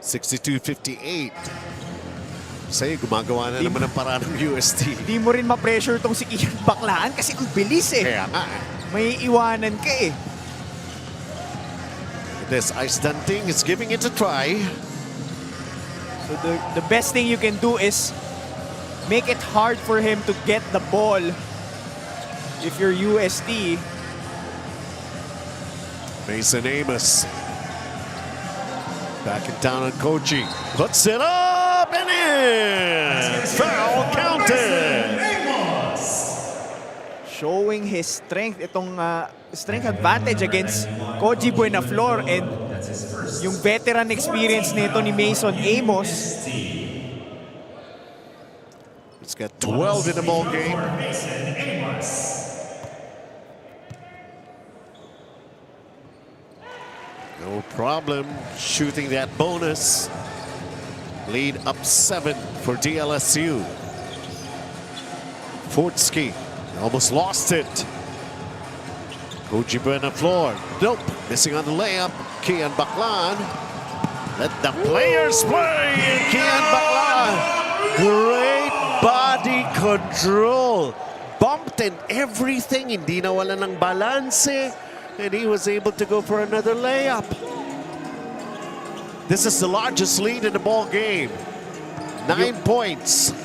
62-58. Sa'yo, gumagawa na naman ang paraan ng UST. Hindi mo rin ma-pressure tong si Kian Baklaan kasi ang bilis eh. Kaya nga eh. May iwanan ka eh. This Ice Danting is giving it a try. So the best thing you can do is make it hard for him to get the ball if you're UST. Mason Amos. Backing down on Koji. Puts it up and in! Foul counted! Showing his strength, itong strength advantage against Koji Buenaflor and yung veteran experience nito ni Mason Amos. It's got 12 in the ball game. No problem shooting that bonus. Lead up 7 for DLSU. Fortsky almost lost it. Koji Buenaflor. Nope. Missing on the layup. Kian Baklaan. Let the players play. Kian Baklaan. Great body control. Bumped and everything. Hindi nawala ng balanse. And he was able to go for another layup. This is the largest lead in the ball game. 9 points.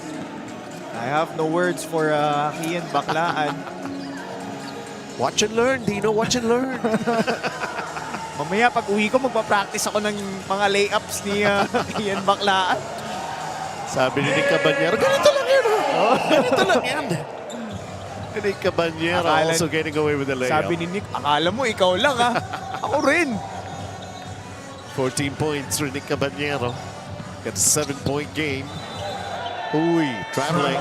I have no words for Kian Baklaan. Watch and learn, Dino. Watch and learn. Mamaya pag uwi ko, magpa-practice ako ng mga layups ni Kian Baklaan. Sabi ni Nick Caballero, ganito lang yan. Ganito lang yan. Nick Caballero also getting away with the layup. Sabi ni Nick, akala mo ikaw lang ha. Ako rin. 14 points for Nick Caballero. Got a 7-point game. Uy, traveling.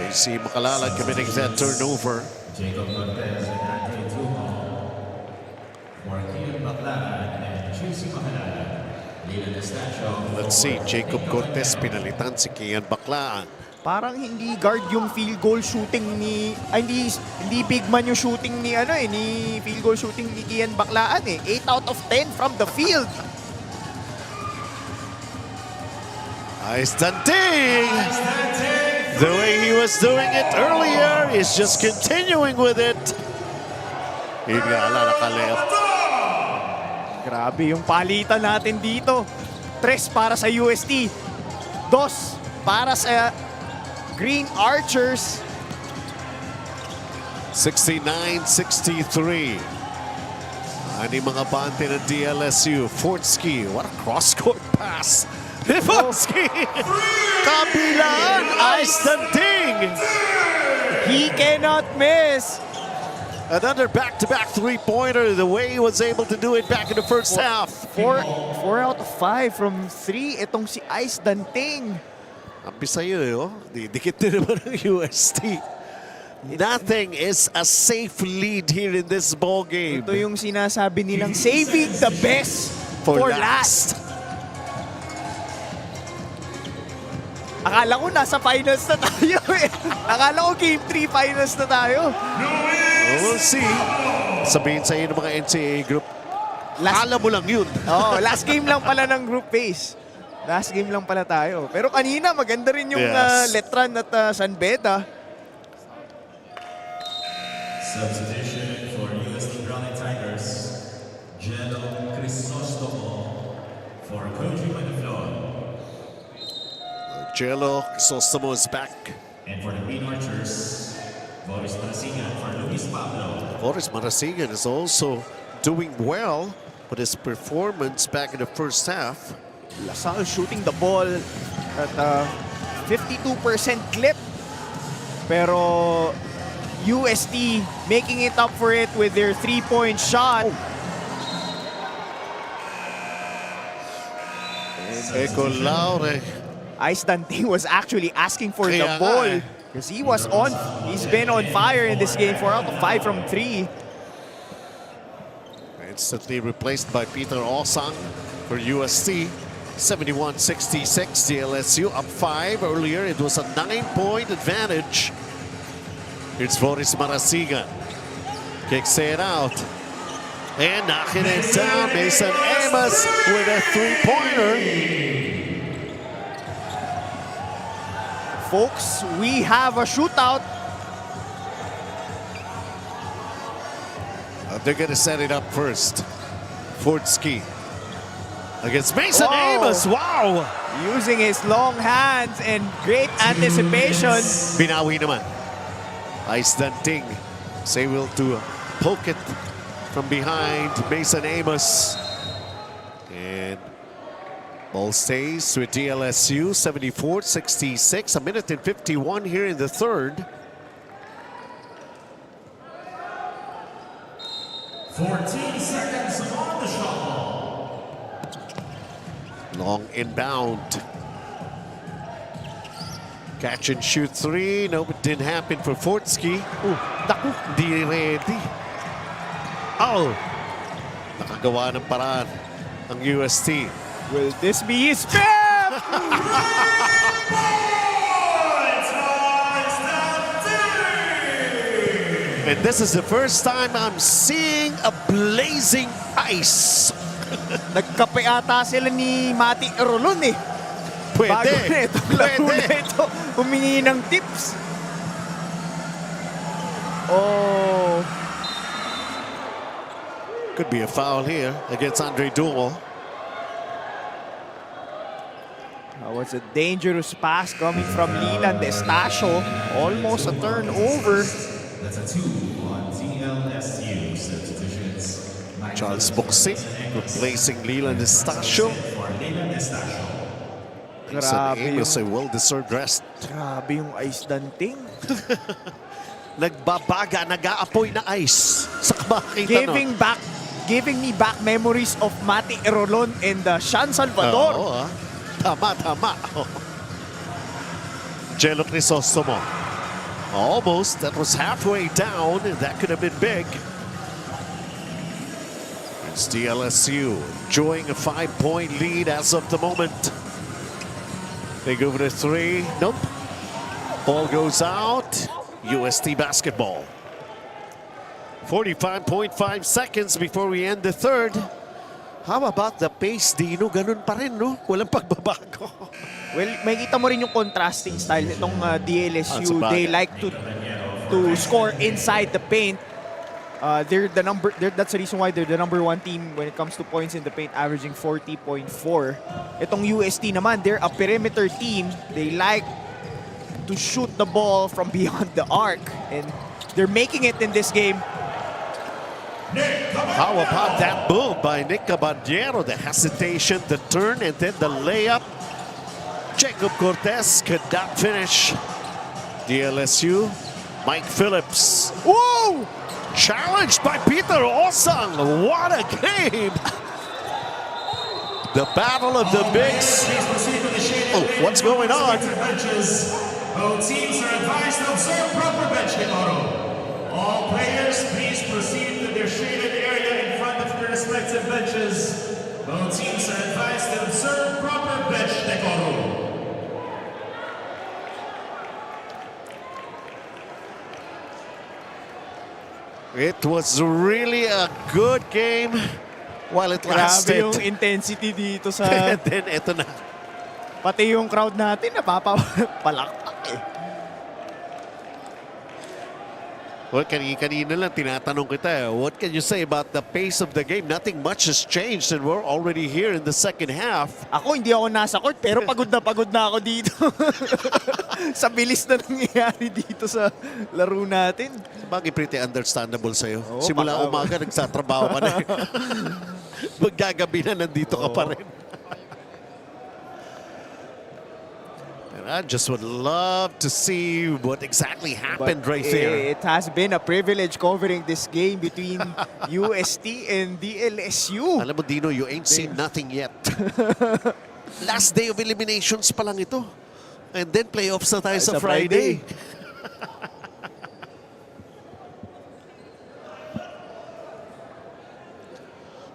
You see Makalalag committing that turnover. Let's see, Jacob Cortez pinalitan si Kian Baklaan. Parang hindi guard yung field goal shooting ni hindi big man yung shooting ni ni field goal shooting ni Kian Baklaan eh. 8 out of 10 from the field. Ice Danting! The way he was doing it earlier is just continuing with it. Yun nga, nakalayap. Grabe yung palitan natin dito. 3 para sa UST. 2 para sa Green Archers. 69-63. Ani mga bante ng DLSU. Fortsky, what a cross-court pass. Fortsky! Kabilaan! Ice the ding! He cannot miss. Another back-to-back three-pointer. The way he was able to do it back in the first half. 4 out of 5 from 3. Itong si Ice Danting. Ampi sa'yo, oh. Dikit din naman ng UST. Nothing is a safe lead here in this ball game. Ito yung sinasabi nilang saving the best for last. Akala ko nasa finals na tayo eh. Akala ko game 3 finals na tayo. We'll see. Sabihin sa'yo ng mga NCAA group, akala mo lang yun. Last game lang pala ng group phase. Last game lang pala tayo. Pero kanina maganda rin yung Letran at San Beda. Substitution for UST Brownie Tigers, Jello Crisostomo for coaching by the floor. Jello Crisostomo is back. And for the Green Archers, Boris Marasigan for Luis Pablo. Boris Marasigan is also doing well with his performance back in the first half. Salle shooting the ball at 52% clip. Pero UST making it up for it with their 3-point shot. EcoOil. Ice Danting was actually asking for the ball because he's been on fire in this game. 4 out of 5 from 3. Instantly replaced by Peter Osang for UST. 71-66, DLSU up 5 earlier. It was a 9-point advantage. It's Boris Marasigan. Kicks it out. And knocking it down. Mason Amos with a 3-pointer. Folks, we have a shootout. They're going to set it up first. Fortsky against Mason Amos. Wow! Using his long hands and great anticipation. Binawi naman. Ice Danting is able to poke it from behind Mason Amos. And ball stays with DLSU, 74-66. A minute and 51 here in the third. 14 seconds on the shot clock. Long inbound. Catch and shoot 3. Nope, it didn't happen for Fortsky. Naku, di ready. Oh! Nakagawa ng paraan ang UST. Will this be his fifth? And this is the first time I'm seeing a blazing ice. Nagkape ata sila ni Mati Rolon eh. Bago na itong laro na ito, humingi ng tips. Oh. Could be a foul here against Andre Dumo. That was a dangerous pass coming from Leland Estacio. Almost a turnover. That's a 2 on DLSU substitutions. Charles Boxing replacing Leland Estacio. For Leland Estacio. Grabe yung a well-deserved rest. Grabe yung Ice Danting. Nagbabaga, nag-aapoy na ice sa kamakita. Giving me back memories of Mati Rolon and Sean Salvador. Oo, tama. Jello Crisostomo. Almost. That was halfway down. That could have been big. It's DLSU enjoying a 5-point lead as of the moment. They go for the 3. Nope. Ball goes out. UST basketball. 45.5 seconds before we end the third. How about the pace, Dino? Ganun pa rin, no? Walang pagbabago. Well, makikita mo rin yung contrasting style nitong DLSU. They like to score inside the paint. That's the reason why they're the number 1 team when it comes to points in the paint, averaging 40.4. Itong UST naman, they're a perimeter team. They like to shoot the ball from beyond the arc, and they're making it in this game. How about that move by Nick Caballero? The hesitation, the turn, and then the layup. Jacob Cortez could not finish. DLSU, Mike Phillips. Whoa! Challenged by Peter Osang. What a game! The battle of the bigs. Oh, what's going on? Both teams are advised to observe proper bench decorum. All players, please proceed to their shaded area in front of their respective benches. Both teams are advised to observe proper bench decorum. It was really a good game while it Grabe lasted. yung intensity dito sa... And then, eto na. Pati yung crowd natin, napapalakpak eh. Well, kanina lang tinatanong kita, what can you say about the pace of the game? Nothing much has changed and we're already here in the second half. Ako, hindi ako nasa court, pero pagod na ako dito. Sa bilis na nangyayari dito sa laro natin. Bagay pretty understandable sa'yo. Oo, Simula umaga, nagsatrabaho ka na. Maggagabi na, nandito ka pa rin. I just would love to see what exactly happened right there. It has been a privilege covering this game between UST and DLSU. Alam mo, Dino, you ain't seen nothing yet. Last day of eliminations pa lang ito. And then playoffs na tayo sa Friday.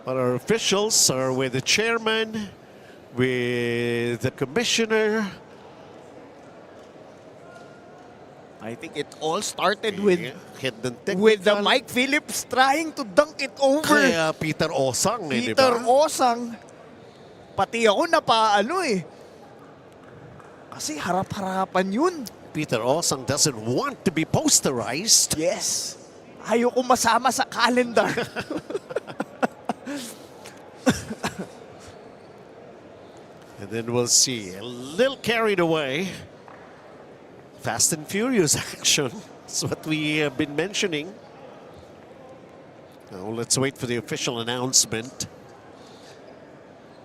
But our officials are with the chairman, with the commissioner. I think it all started with the Mike Phillips trying to dunk it over. Kaya Peter Osang, di Peter ba? Osang. Pati ako napaano eh. Kasi harap-harapan yun. Peter Osang doesn't want to be posterized. Yes. Ayoko masama sa calendar. And then we'll see. A little carried away. Fast and furious action. That's what we have been mentioning. Now let's wait for the official announcement.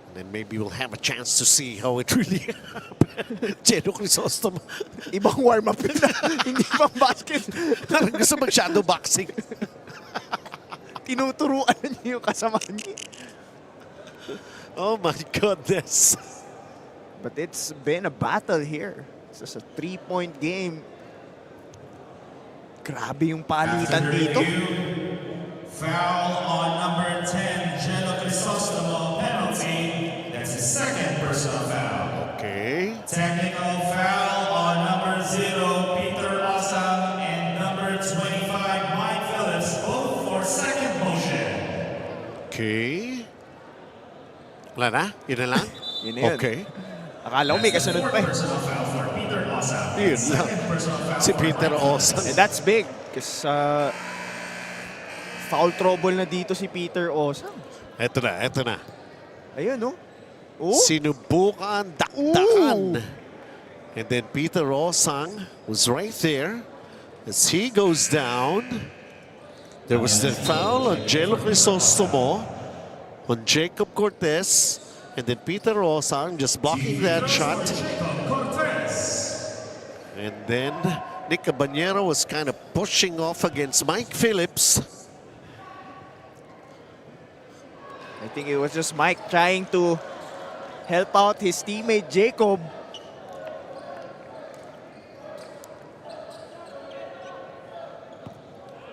And then maybe we'll have a chance to see how it really happened. Jeno Crisostom. Ibang warm-up yun na. Hindi pang basket. Parang gusto mag-shadow boxing. Tinuturuan niyo yung kasamahan niyo. Oh my goodness. But it's been a battle here. It's a 3-point game. Grabe yung palitan dito. Foul on number 10, Geno Crisostomo, penalty. That's his second personal foul. Okay. Technical foul on number 0, Peter Osang, and number 25, Mike Phillips, both for second motion. Okay. Wala na? Yun na lang? Yun na yun. Okay. Akala ko may kasunod pa eh. Personal foul for Peter Osang. Yun lang. Si Peter Osang. And that's big because foul trouble na dito si Peter Osang. Eto na, eto na. Ayun, no? Oh. Sinubukan, dakdakan. And then Peter Osang was right there. As he goes down, there was the foul on Geno Crisostomo, on Jacob Cortez, and then Peter Osang just blocking that shot. And then Nick Caballero was kind of pushing off against Mike Phillips. I think it was just Mike trying to help out his teammate Jacob.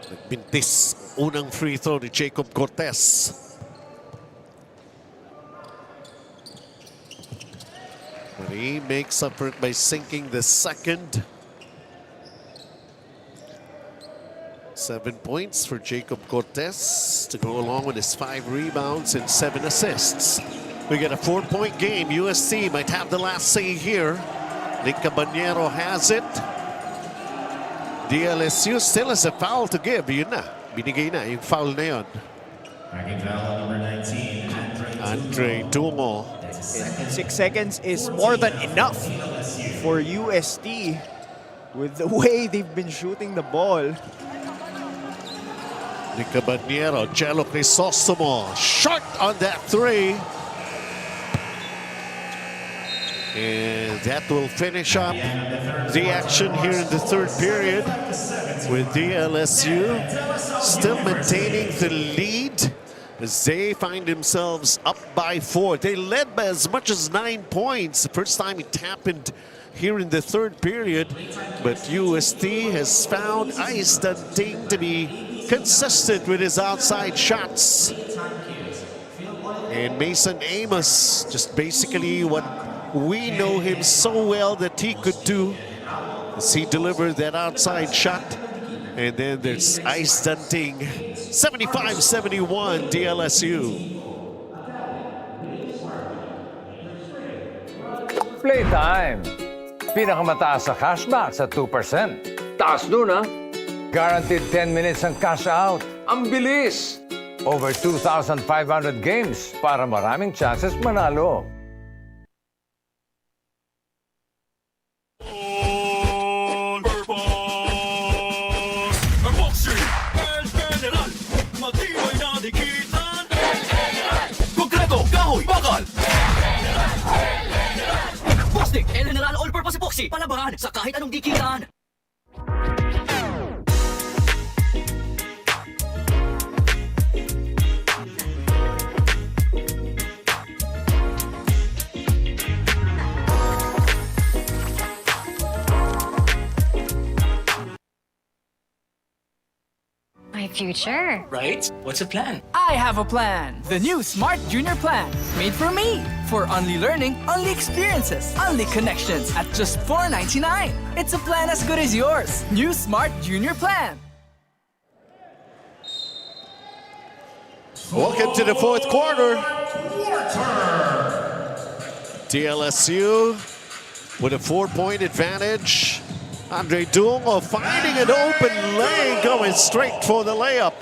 Nagbintis unang free throw ni Jacob Cortez. But he makes up for it by sinking the second. 7 points for Jacob Cortez to go along with his 5 rebounds and 7 assists. We get a 4-point game. UST might have the last say here. Nick Caballero has it. DLSU still has a foul to give, yun na. binigay na yung foul na yun. Andre Dungo. And 6 seconds is more than enough for UST with the way they've been shooting the ball. Nicabaniero, Jello Crisostomo, short on that three. And that will finish up the action here in the third period with DLSU still maintaining the lead as they find themselves up by 4. They led by as much as 9 points. The first time it happened here in the third period. But UST has found Ice Dunting to be consistent with his outside shots. And Mason Amos, just basically what we know him so well that he could do, as he delivered that outside shot. And then there's Ice Dunting, 75-71 DLSU. Playtime. Pinakamataas sa cashback sa 2%. Taas nun, ha? Guaranteed 10 minutes ang cash out. Ang bilis! Over 2,500 games para maraming chances manalo. El General All-Purpose Epoxy, palabahan sa kahit anong dikitan. My future. Right? What's the plan? I have a plan. The new Smart Junior Plan. Made for me. For only learning, only experiences, only connections at just $4.99. It's a plan as good as yours. New Smart Junior Plan. Welcome to the fourth quarter. DLSU with a 4-point advantage. Andre Dungo finding an open lane, going straight for the layup.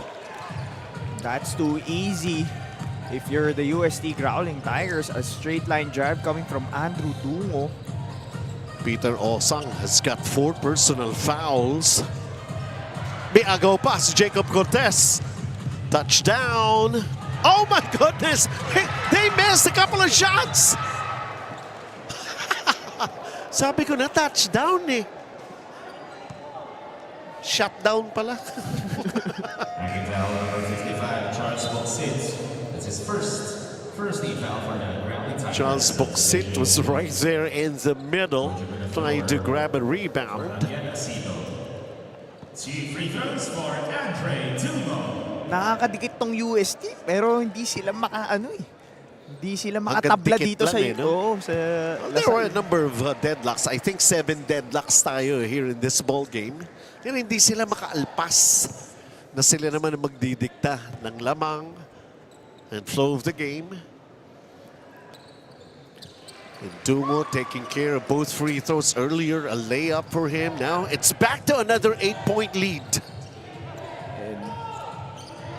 That's too easy. If you're the UST Growling Tigers, a straight line drive coming from Andrew Dungo. Peter Osang has got 4 personal fouls. May agaw pass, Jacob Cortez. Touchdown. Oh my goodness, they missed a couple of shots. Sabi ko na touchdown eh. Shutdown pala. Charles Boxit was right there in the middle, trying to grab a rebound. Nakakadikit tong UST pero hindi sila hindi sila makatabla dito sa no? sa There were a number of deadlocks. I think 7 deadlocks tayo here in this ball game. Pero hindi sila makaalpas na sila naman ang magdidikta ng lamang and flow of the game. And Dungo taking care of both free throws earlier, a layup for him. Now it's back to another 8-point lead. And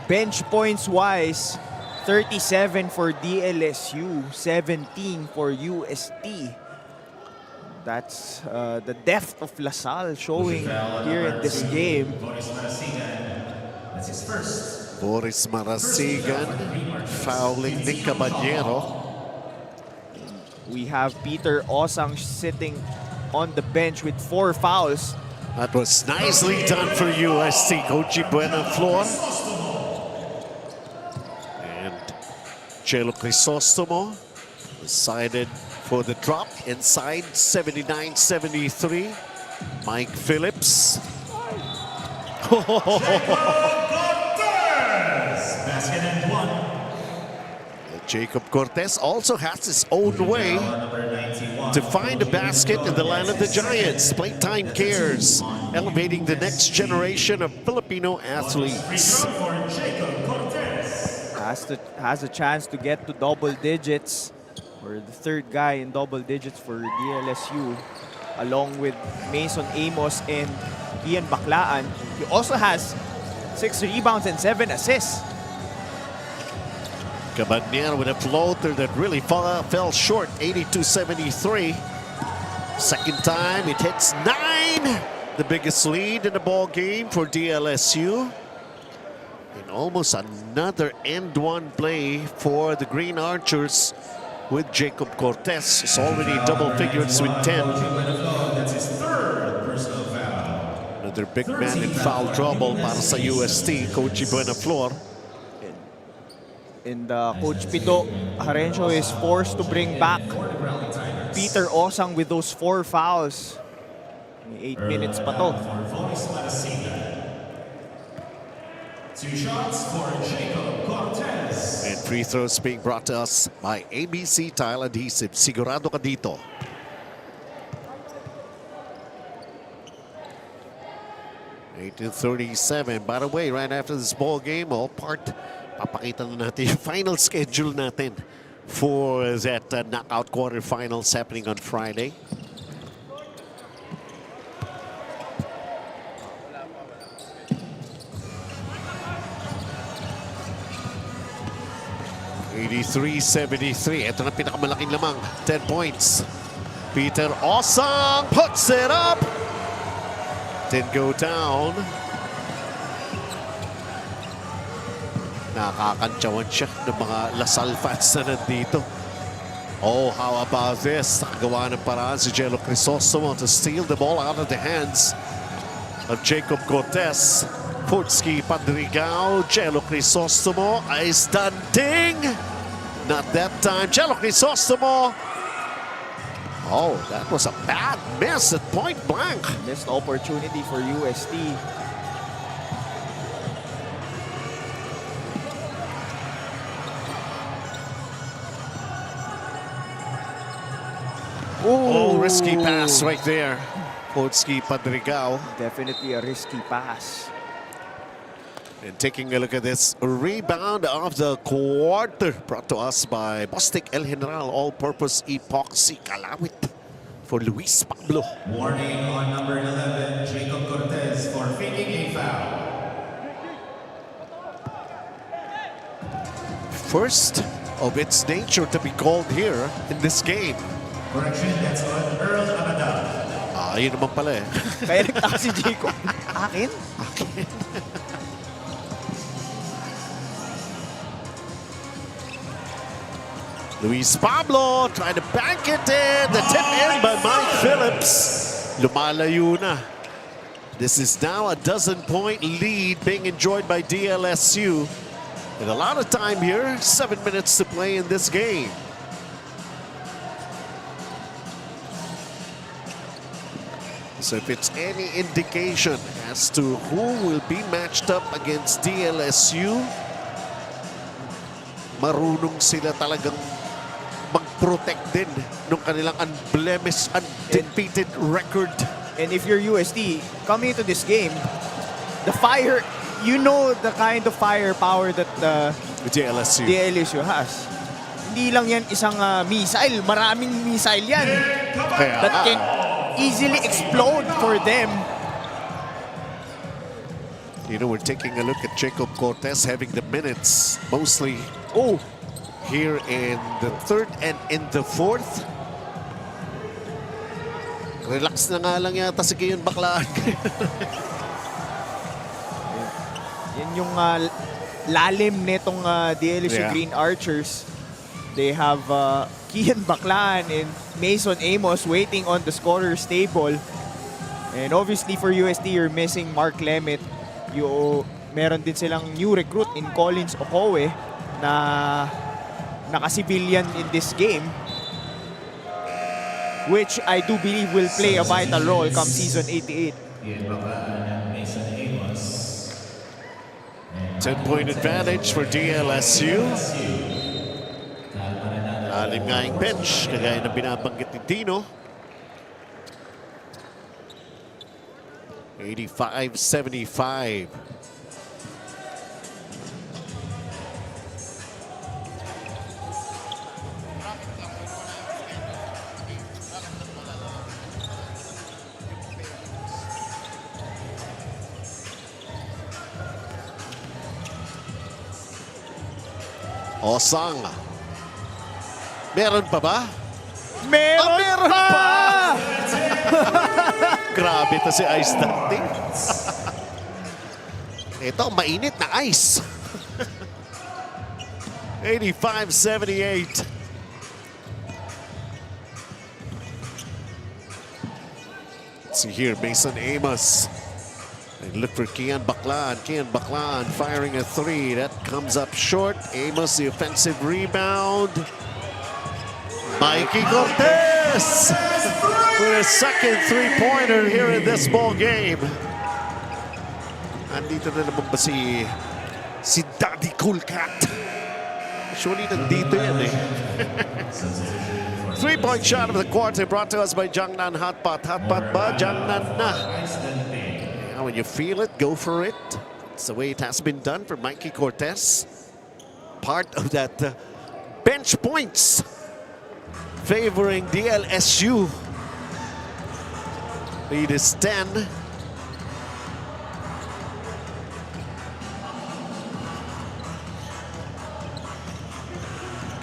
bench points wise, 37 for DLSU, 17 for UST. That's the depth of Salle showing here in this game. Boris Marasigan fouling Nick Caballero. We have Peter Osang sitting on the bench with 4 fouls. That was nicely done for UST. Koji Buenaflor. And Chelo Crisostomo decided for the drop inside 79-73. Mike Phillips. Jacob Cortez also has his own way to find a basket in the land of the Giants. Playtime cares, elevating the next generation of Filipino athletes. Has a chance to get to double digits, or the third guy in double digits for DLSU, along with Mason Amos and Ian Baclaan. He also has 6 rebounds and 7 assists. Cabanero with a floater that really fell short, 82-73. Second time, it hits 9. The biggest lead in the ball game for DLSU. And almost another end one play for the Green Archers with Jacob Cortez. It's already double figures with 10. Another big man in foul trouble para sa UST, Coach Buenaflor. And Coach Pito Harencio is forced to bring back Peter Osang with those 4 fouls. May 8 minutes pa to. 2 shots for Jacob Cortez. And free throws being brought to us by ABC Tile Adhesive. Sigurado ka dito. (18:37). By the way, right after this ball game, all part, papakita na natin yung final schedule natin for that knockout quarterfinals happening on Friday. (83-73). Ito na pinakamalaking lamang. 10 points. Peter Osang puts it up. Didn't go down. Nakakantsawan siya ng mga Salle fans na nandito. Oh, how about this? Nakagawa ng paraan si Jello Crisostomo to steal the ball out of the hands of Jacob Cortez. Putski Padrigao, Jello Crisostomo ay standing. Not that time. Jello Crisostomo. Oh, that was a bad miss at point blank. Missed opportunity for UST. Oh, risky pass right there. Putski Padrigao. Definitely a risky pass. And taking a look at this rebound of the quarter brought to us by Bostic El General All-Purpose Epoxy Kalawit for Luis Pablo. Warning on number 11, Jacob Cortez for faking a foul. First of its nature to be called here in this game. Correction, that's on Earl Amadal. Yun naman pala eh. Kaya nagtaka si Jacob. Akin? Akin. Luis Pablo trying to bank it in. The tip in by Mike Phillips. Lumalayo na. This is now a 12-point lead being enjoyed by DLSU. And a lot of time here, 7 minutes to play in this game. So if it's any indication as to who will be matched up against DLSU, marunong sila talagang mag-protect din ng kanilang unblemished, undefeated record. And if you're UST, coming into this game, the fire, you know the kind of firepower that DLSU has. Hindi lang yan isang missile, maraming missile yan. That can easily explode for them. You know, we're taking a look at Jacob Cortez having the minutes mostly here in the third and in the fourth. Relax na nga lang yata si Kiyon Baklaan. Yan yung lalim netong DLSU Green Archers. They have Kiyan Baklaan and Mason Amos waiting on the scorer's table. And obviously for UST, you're missing Mark Lemet. Meron din silang new recruit in Collins Okowe na naka-civilian in this game, which I do believe will play a vital role come season 88. 10-point advantage for DLSU. Lalim nga yung bench, kagaya na binabanggit ni Dino. 85-75. Osang. Meron pa ba? Meron pa! Grabe to si Ice Dante. Ito, mainit na ice. 85-78. See here, Mason Amos. And look for Kian Baclan. Kian Baclan firing a three. That comes up short. Amos, the offensive rebound. Mikey Cortez with his second three-pointer here in this ball game. Andito na naman ba si Daddy Cool Cat? Surely nandito yan eh. Three-point shot of the quarter brought to us by Jangnan Hotpot. Hotpot ba? Jangnan na. Yeah, when you feel it, go for it. It's the way it has been done for Mikey Cortez. Part of that bench points favoring DLSU. Lead is 10.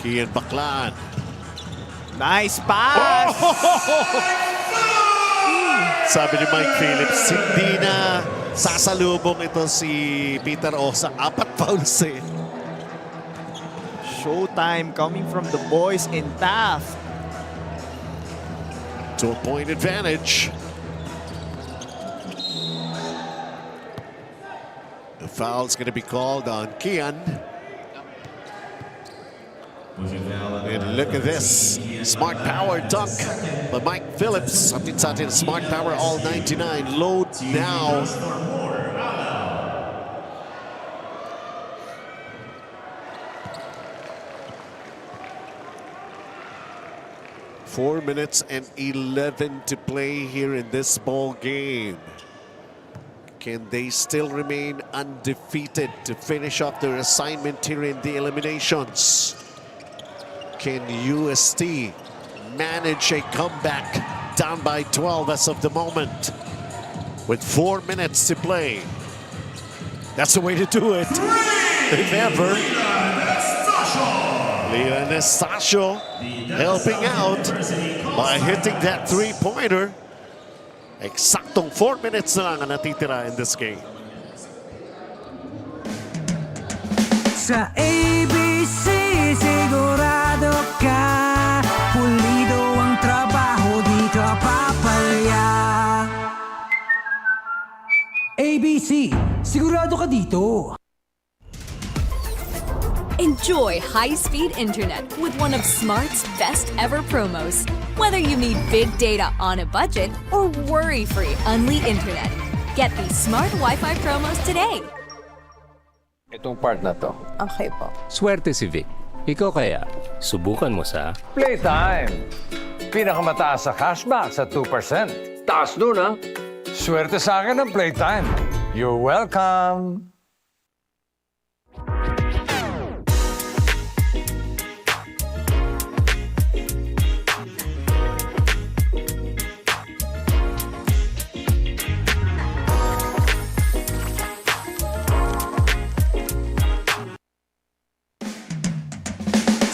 Kian Baclan. Nice pass! Sabi ni Mike Phillips, hindi na sasalubong ito si Peter Osang. 4 fouls eh. Showtime coming from the boys in Taft. 2-point advantage. The foul's going to be called on Kian. And look at this. Smart power dunk by Mike Phillips. Something smart power all 99. Load now. Four minutes and 11 to play here in this ball game. Can they still remain undefeated to finish off their assignment here in the eliminations? Can UST manage a comeback down by 12 as of the moment with 4 minutes to play? That's the way to do it. If ever. Leon Estacio helping out by hitting that three-pointer. Eksaktong 4 minutes na lang ang natitira in this game. Sa ABC, sigurado ka, pulido ang trabaho, di ka papalya. ABC, sigurado ka dito. Enjoy high-speed internet with one of Smart's best ever promos. Whether you need big data on a budget or worry-free Unli internet, get these Smart Wi-Fi promos today. Itong part na to. Okay po. Swerte si Vic. Ikaw kaya, subukan mo sa Playtime! Pinakamataas sa cashback sa 2%. Taas nun ha. Swerte sa akin ng Playtime. You're welcome!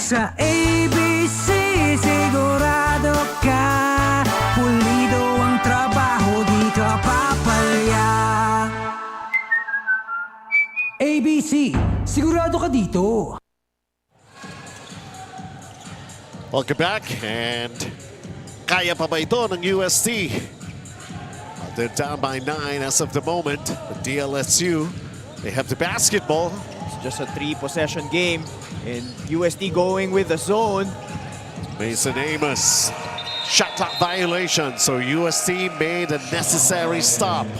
Sa ABC, sigurado ka, pulido ang trabaho, di ka papalya. ABC, sigurado ka dito. Welcome back, and kaya pa ba ito ng UST? They're down by 9 as of the moment. The DLSU, they have the basketball. It's just a 3-possession game. And UST going with the zone. Mason Amos, shot clock violation. So UST made a necessary stop.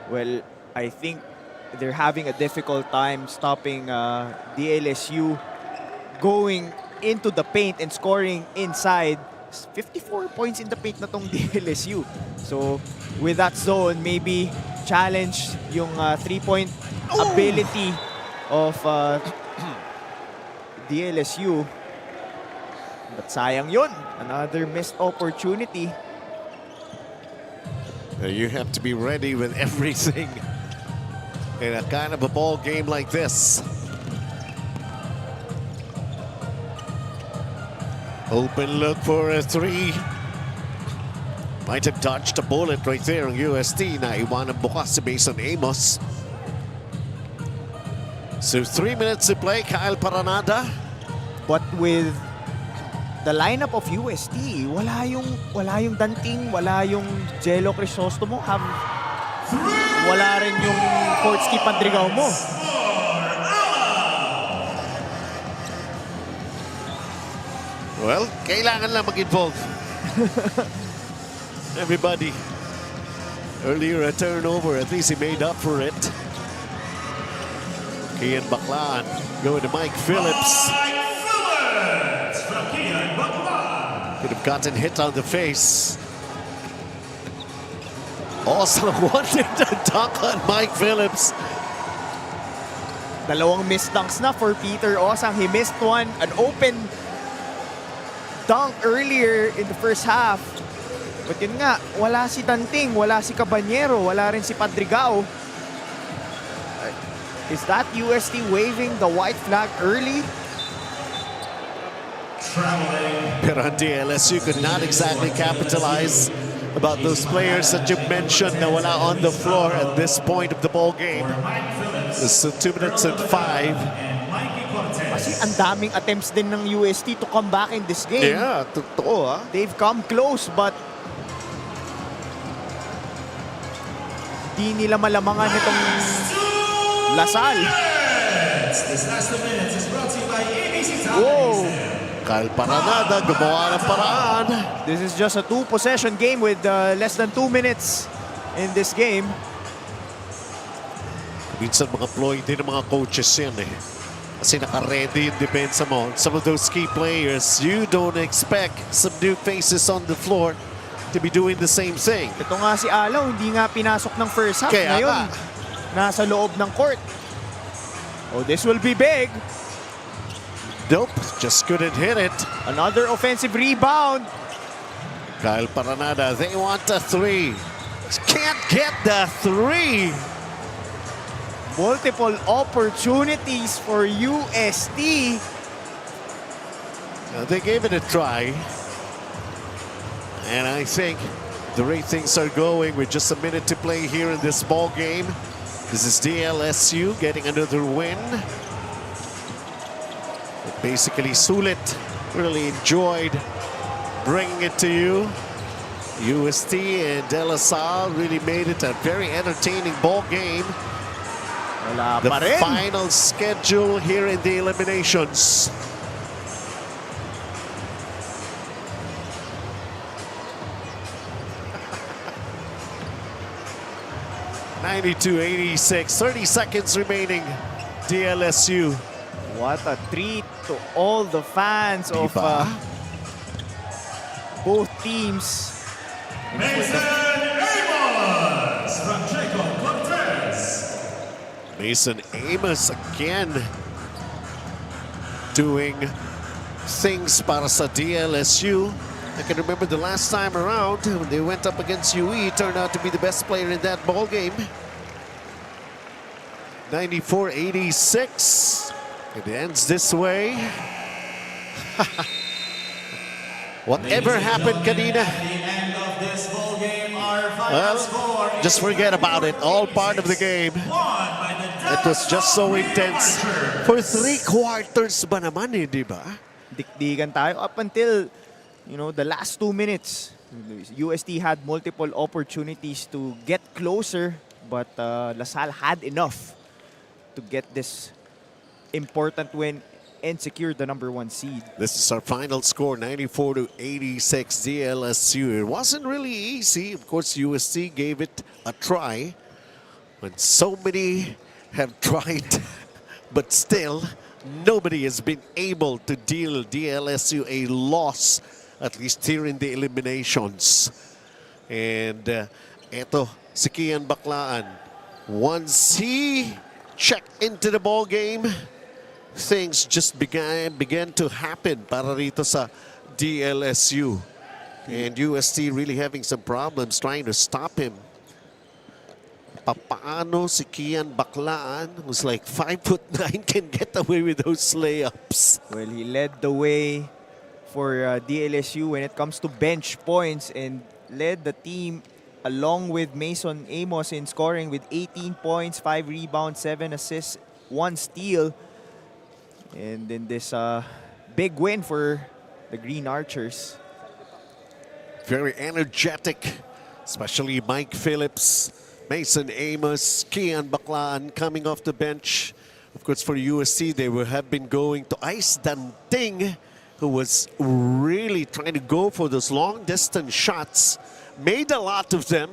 Well, I think they're having a difficult time stopping DLSU going into the paint and scoring inside. 54 points in the paint na tong DLSU. So with that zone, maybe challenge yung 3-point ability of DLSU. But sayang yun. Another missed opportunity. You have to be ready with everything in a kind of a ball game like this. Open look for a three. Might have dodged a bullet right there on UST. Naiwanan bukas si Mason Amos. So 3 minutes to play, Kyle Paranada. But with the lineup of UST, wala yung Danting, wala yung Jello Crisostomo, wala rin yung Fortsky Padrigao mo. Well, kailangan lang mag-involve. Everybody. Earlier a turnover, at least he made up for it. Kian Baclan going to Mike Phillips. Could have gotten hit on the face. Also wanted to dunk on Mike Phillips. Dalawang missed dunks na for Peter Osang. He missed one, an open dunk earlier in the first half. But yun nga, wala si Danting, wala si Cabanyero, wala rin si Padrigao. Is that UST waving the white flag early? Pero DLSU could not exactly capitalize about those players that you mentioned na wala on the floor at this point of the ball game. So 2 minutes and 5. Kasi ang daming attempts din ng UST to come back in this game. Yeah, totoo ha. They've come close but di nila malamangan itong Salle. This last 2 minutes is brought to you by ABC. Whoa! Kyle Paranada gumawa ng paraan. This is just a 2-possession game with less than 2 minutes in this game. Minsan mga ploy din ng mga coaches yan eh. Kasi naka-ready yung depensa mo. Some of those key players, you don't expect some new faces on the floor to be doing the same thing. Ito nga si Alaw, hindi nga pinasok ng first half. Kaya Ngayon, nasa loob ng court. Oh, this will be big. Nope, just couldn't hit it. Another offensive rebound. Kyle Paranada, they want a three. Can't get the three. Multiple opportunities for UST. They gave it a try. And I think the way things are going with just a minute to play here in this ball game. This is DLSU getting another win. But basically, Sulit really enjoyed bringing it to you. UST and De La Salle really made it a very entertaining ball game. Wala The pa rin. final schedule here in the eliminations. (92-86), 30 seconds remaining. DLSU. What a treat to all the fans of Diba? both teams. Mason Amos again doing things para sa DLSU. I can remember the last time around when they went up against UE, turned out to be the best player in that ball game. 94-86. It ends this way. Whatever happened kanina, well, just forget about it. All part of the game. It was just so intense. For 3 quarters ba naman eh, di ba? Dikdigan tayo up until, you know, the last 2 minutes. UST had multiple opportunities to get closer, but La Salle had enough to get this important win and secure the #1 seed. This is our final score, 94-86 DLSU. It wasn't really easy. Of course, UST gave it a try. When so many have tried, but still, nobody has been able to deal DLSU a loss, at least here in the eliminations. And eto, si Kian Baclaan, once he checked into the ball game, things just began to happen para rito sa DLSU. And UST really having some problems trying to stop him. Paano si Kian Baclaan, who's like 5'9", can get away with those layups? Well, he led the way for DLSU when it comes to bench points and led the team along with Mason Amos in scoring with 18 points, 5 rebounds, 7 assists, 1 steal. And then this big win for the Green Archers. Very energetic, especially Mike Phillips, Mason Amos, Kian Baclaan coming off the bench. Of course, for UST, they have been going to Ice Danting, who was really trying to go for those long-distance shots. Made a lot of them,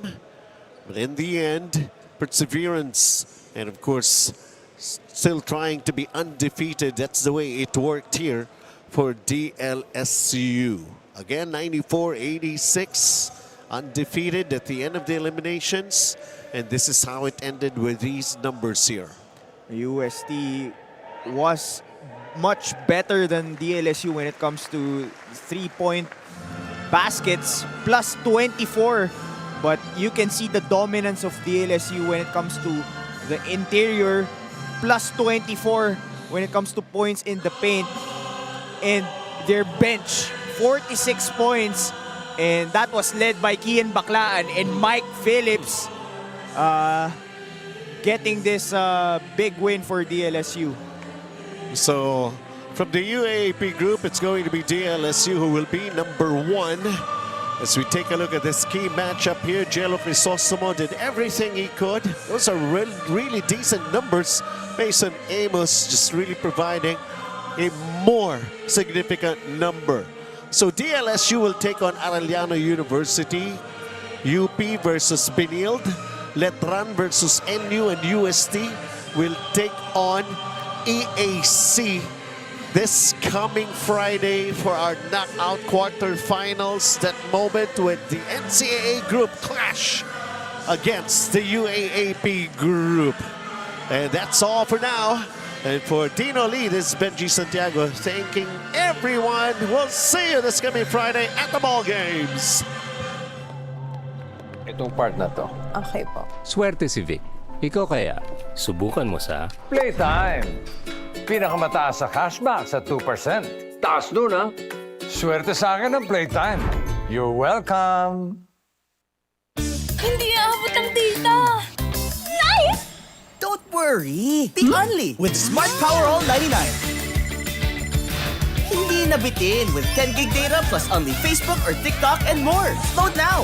but in the end, perseverance, and of course, still trying to be undefeated. That's the way it worked here for DLSU. Again, 94-86, undefeated at the end of the eliminations. And this is how it ended with these numbers here. UST was much better than DLSU when it comes to 3-point baskets, plus 24. But you can see the dominance of DLSU when it comes to the interior, plus 24 when it comes to points in the paint. And their bench, 46 points. And that was led by Kian Baclaan and Mike Phillips. Getting this big win for DLSU. So from the UAAP group, it's going to be DLSU who will be number 1. As we take a look at this key matchup here, Jello Crisostomo did everything he could. Those are really decent numbers. Mason Amos just really providing a more significant number. So DLSU will take on Arellano University, UP versus Benilde, Letran versus NU, and UST will take on EAC this coming Friday for our knockout quarterfinals. That moment when the NCAA group clash against the UAAP group. And that's all for now. And for Dino Lee, this is Benji Santiago thanking everyone. We'll see you this coming Friday at the ball games. Itong part na to. Okay po. Swerte si Vic. Ikaw kaya, subukan mo sa Playtime. Pinakamataas sa cashback sa 2%. Taas nun, ha? Swerte sa akin ng Playtime. You're welcome. Hindi aabot ang data! Nice! Don't worry! The Only with Smart Power All 99. Hindi nabitin with 10 gig data plus only Facebook or TikTok and more. Load now!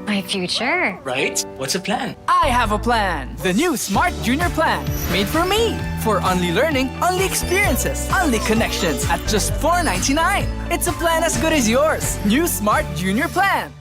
My future. Right? What's the plan? I have a plan. The new Smart Junior Plan. Made for me. For only learning, only experiences, only connections at just $4.99. It's a plan as good as yours. New Smart Junior Plan.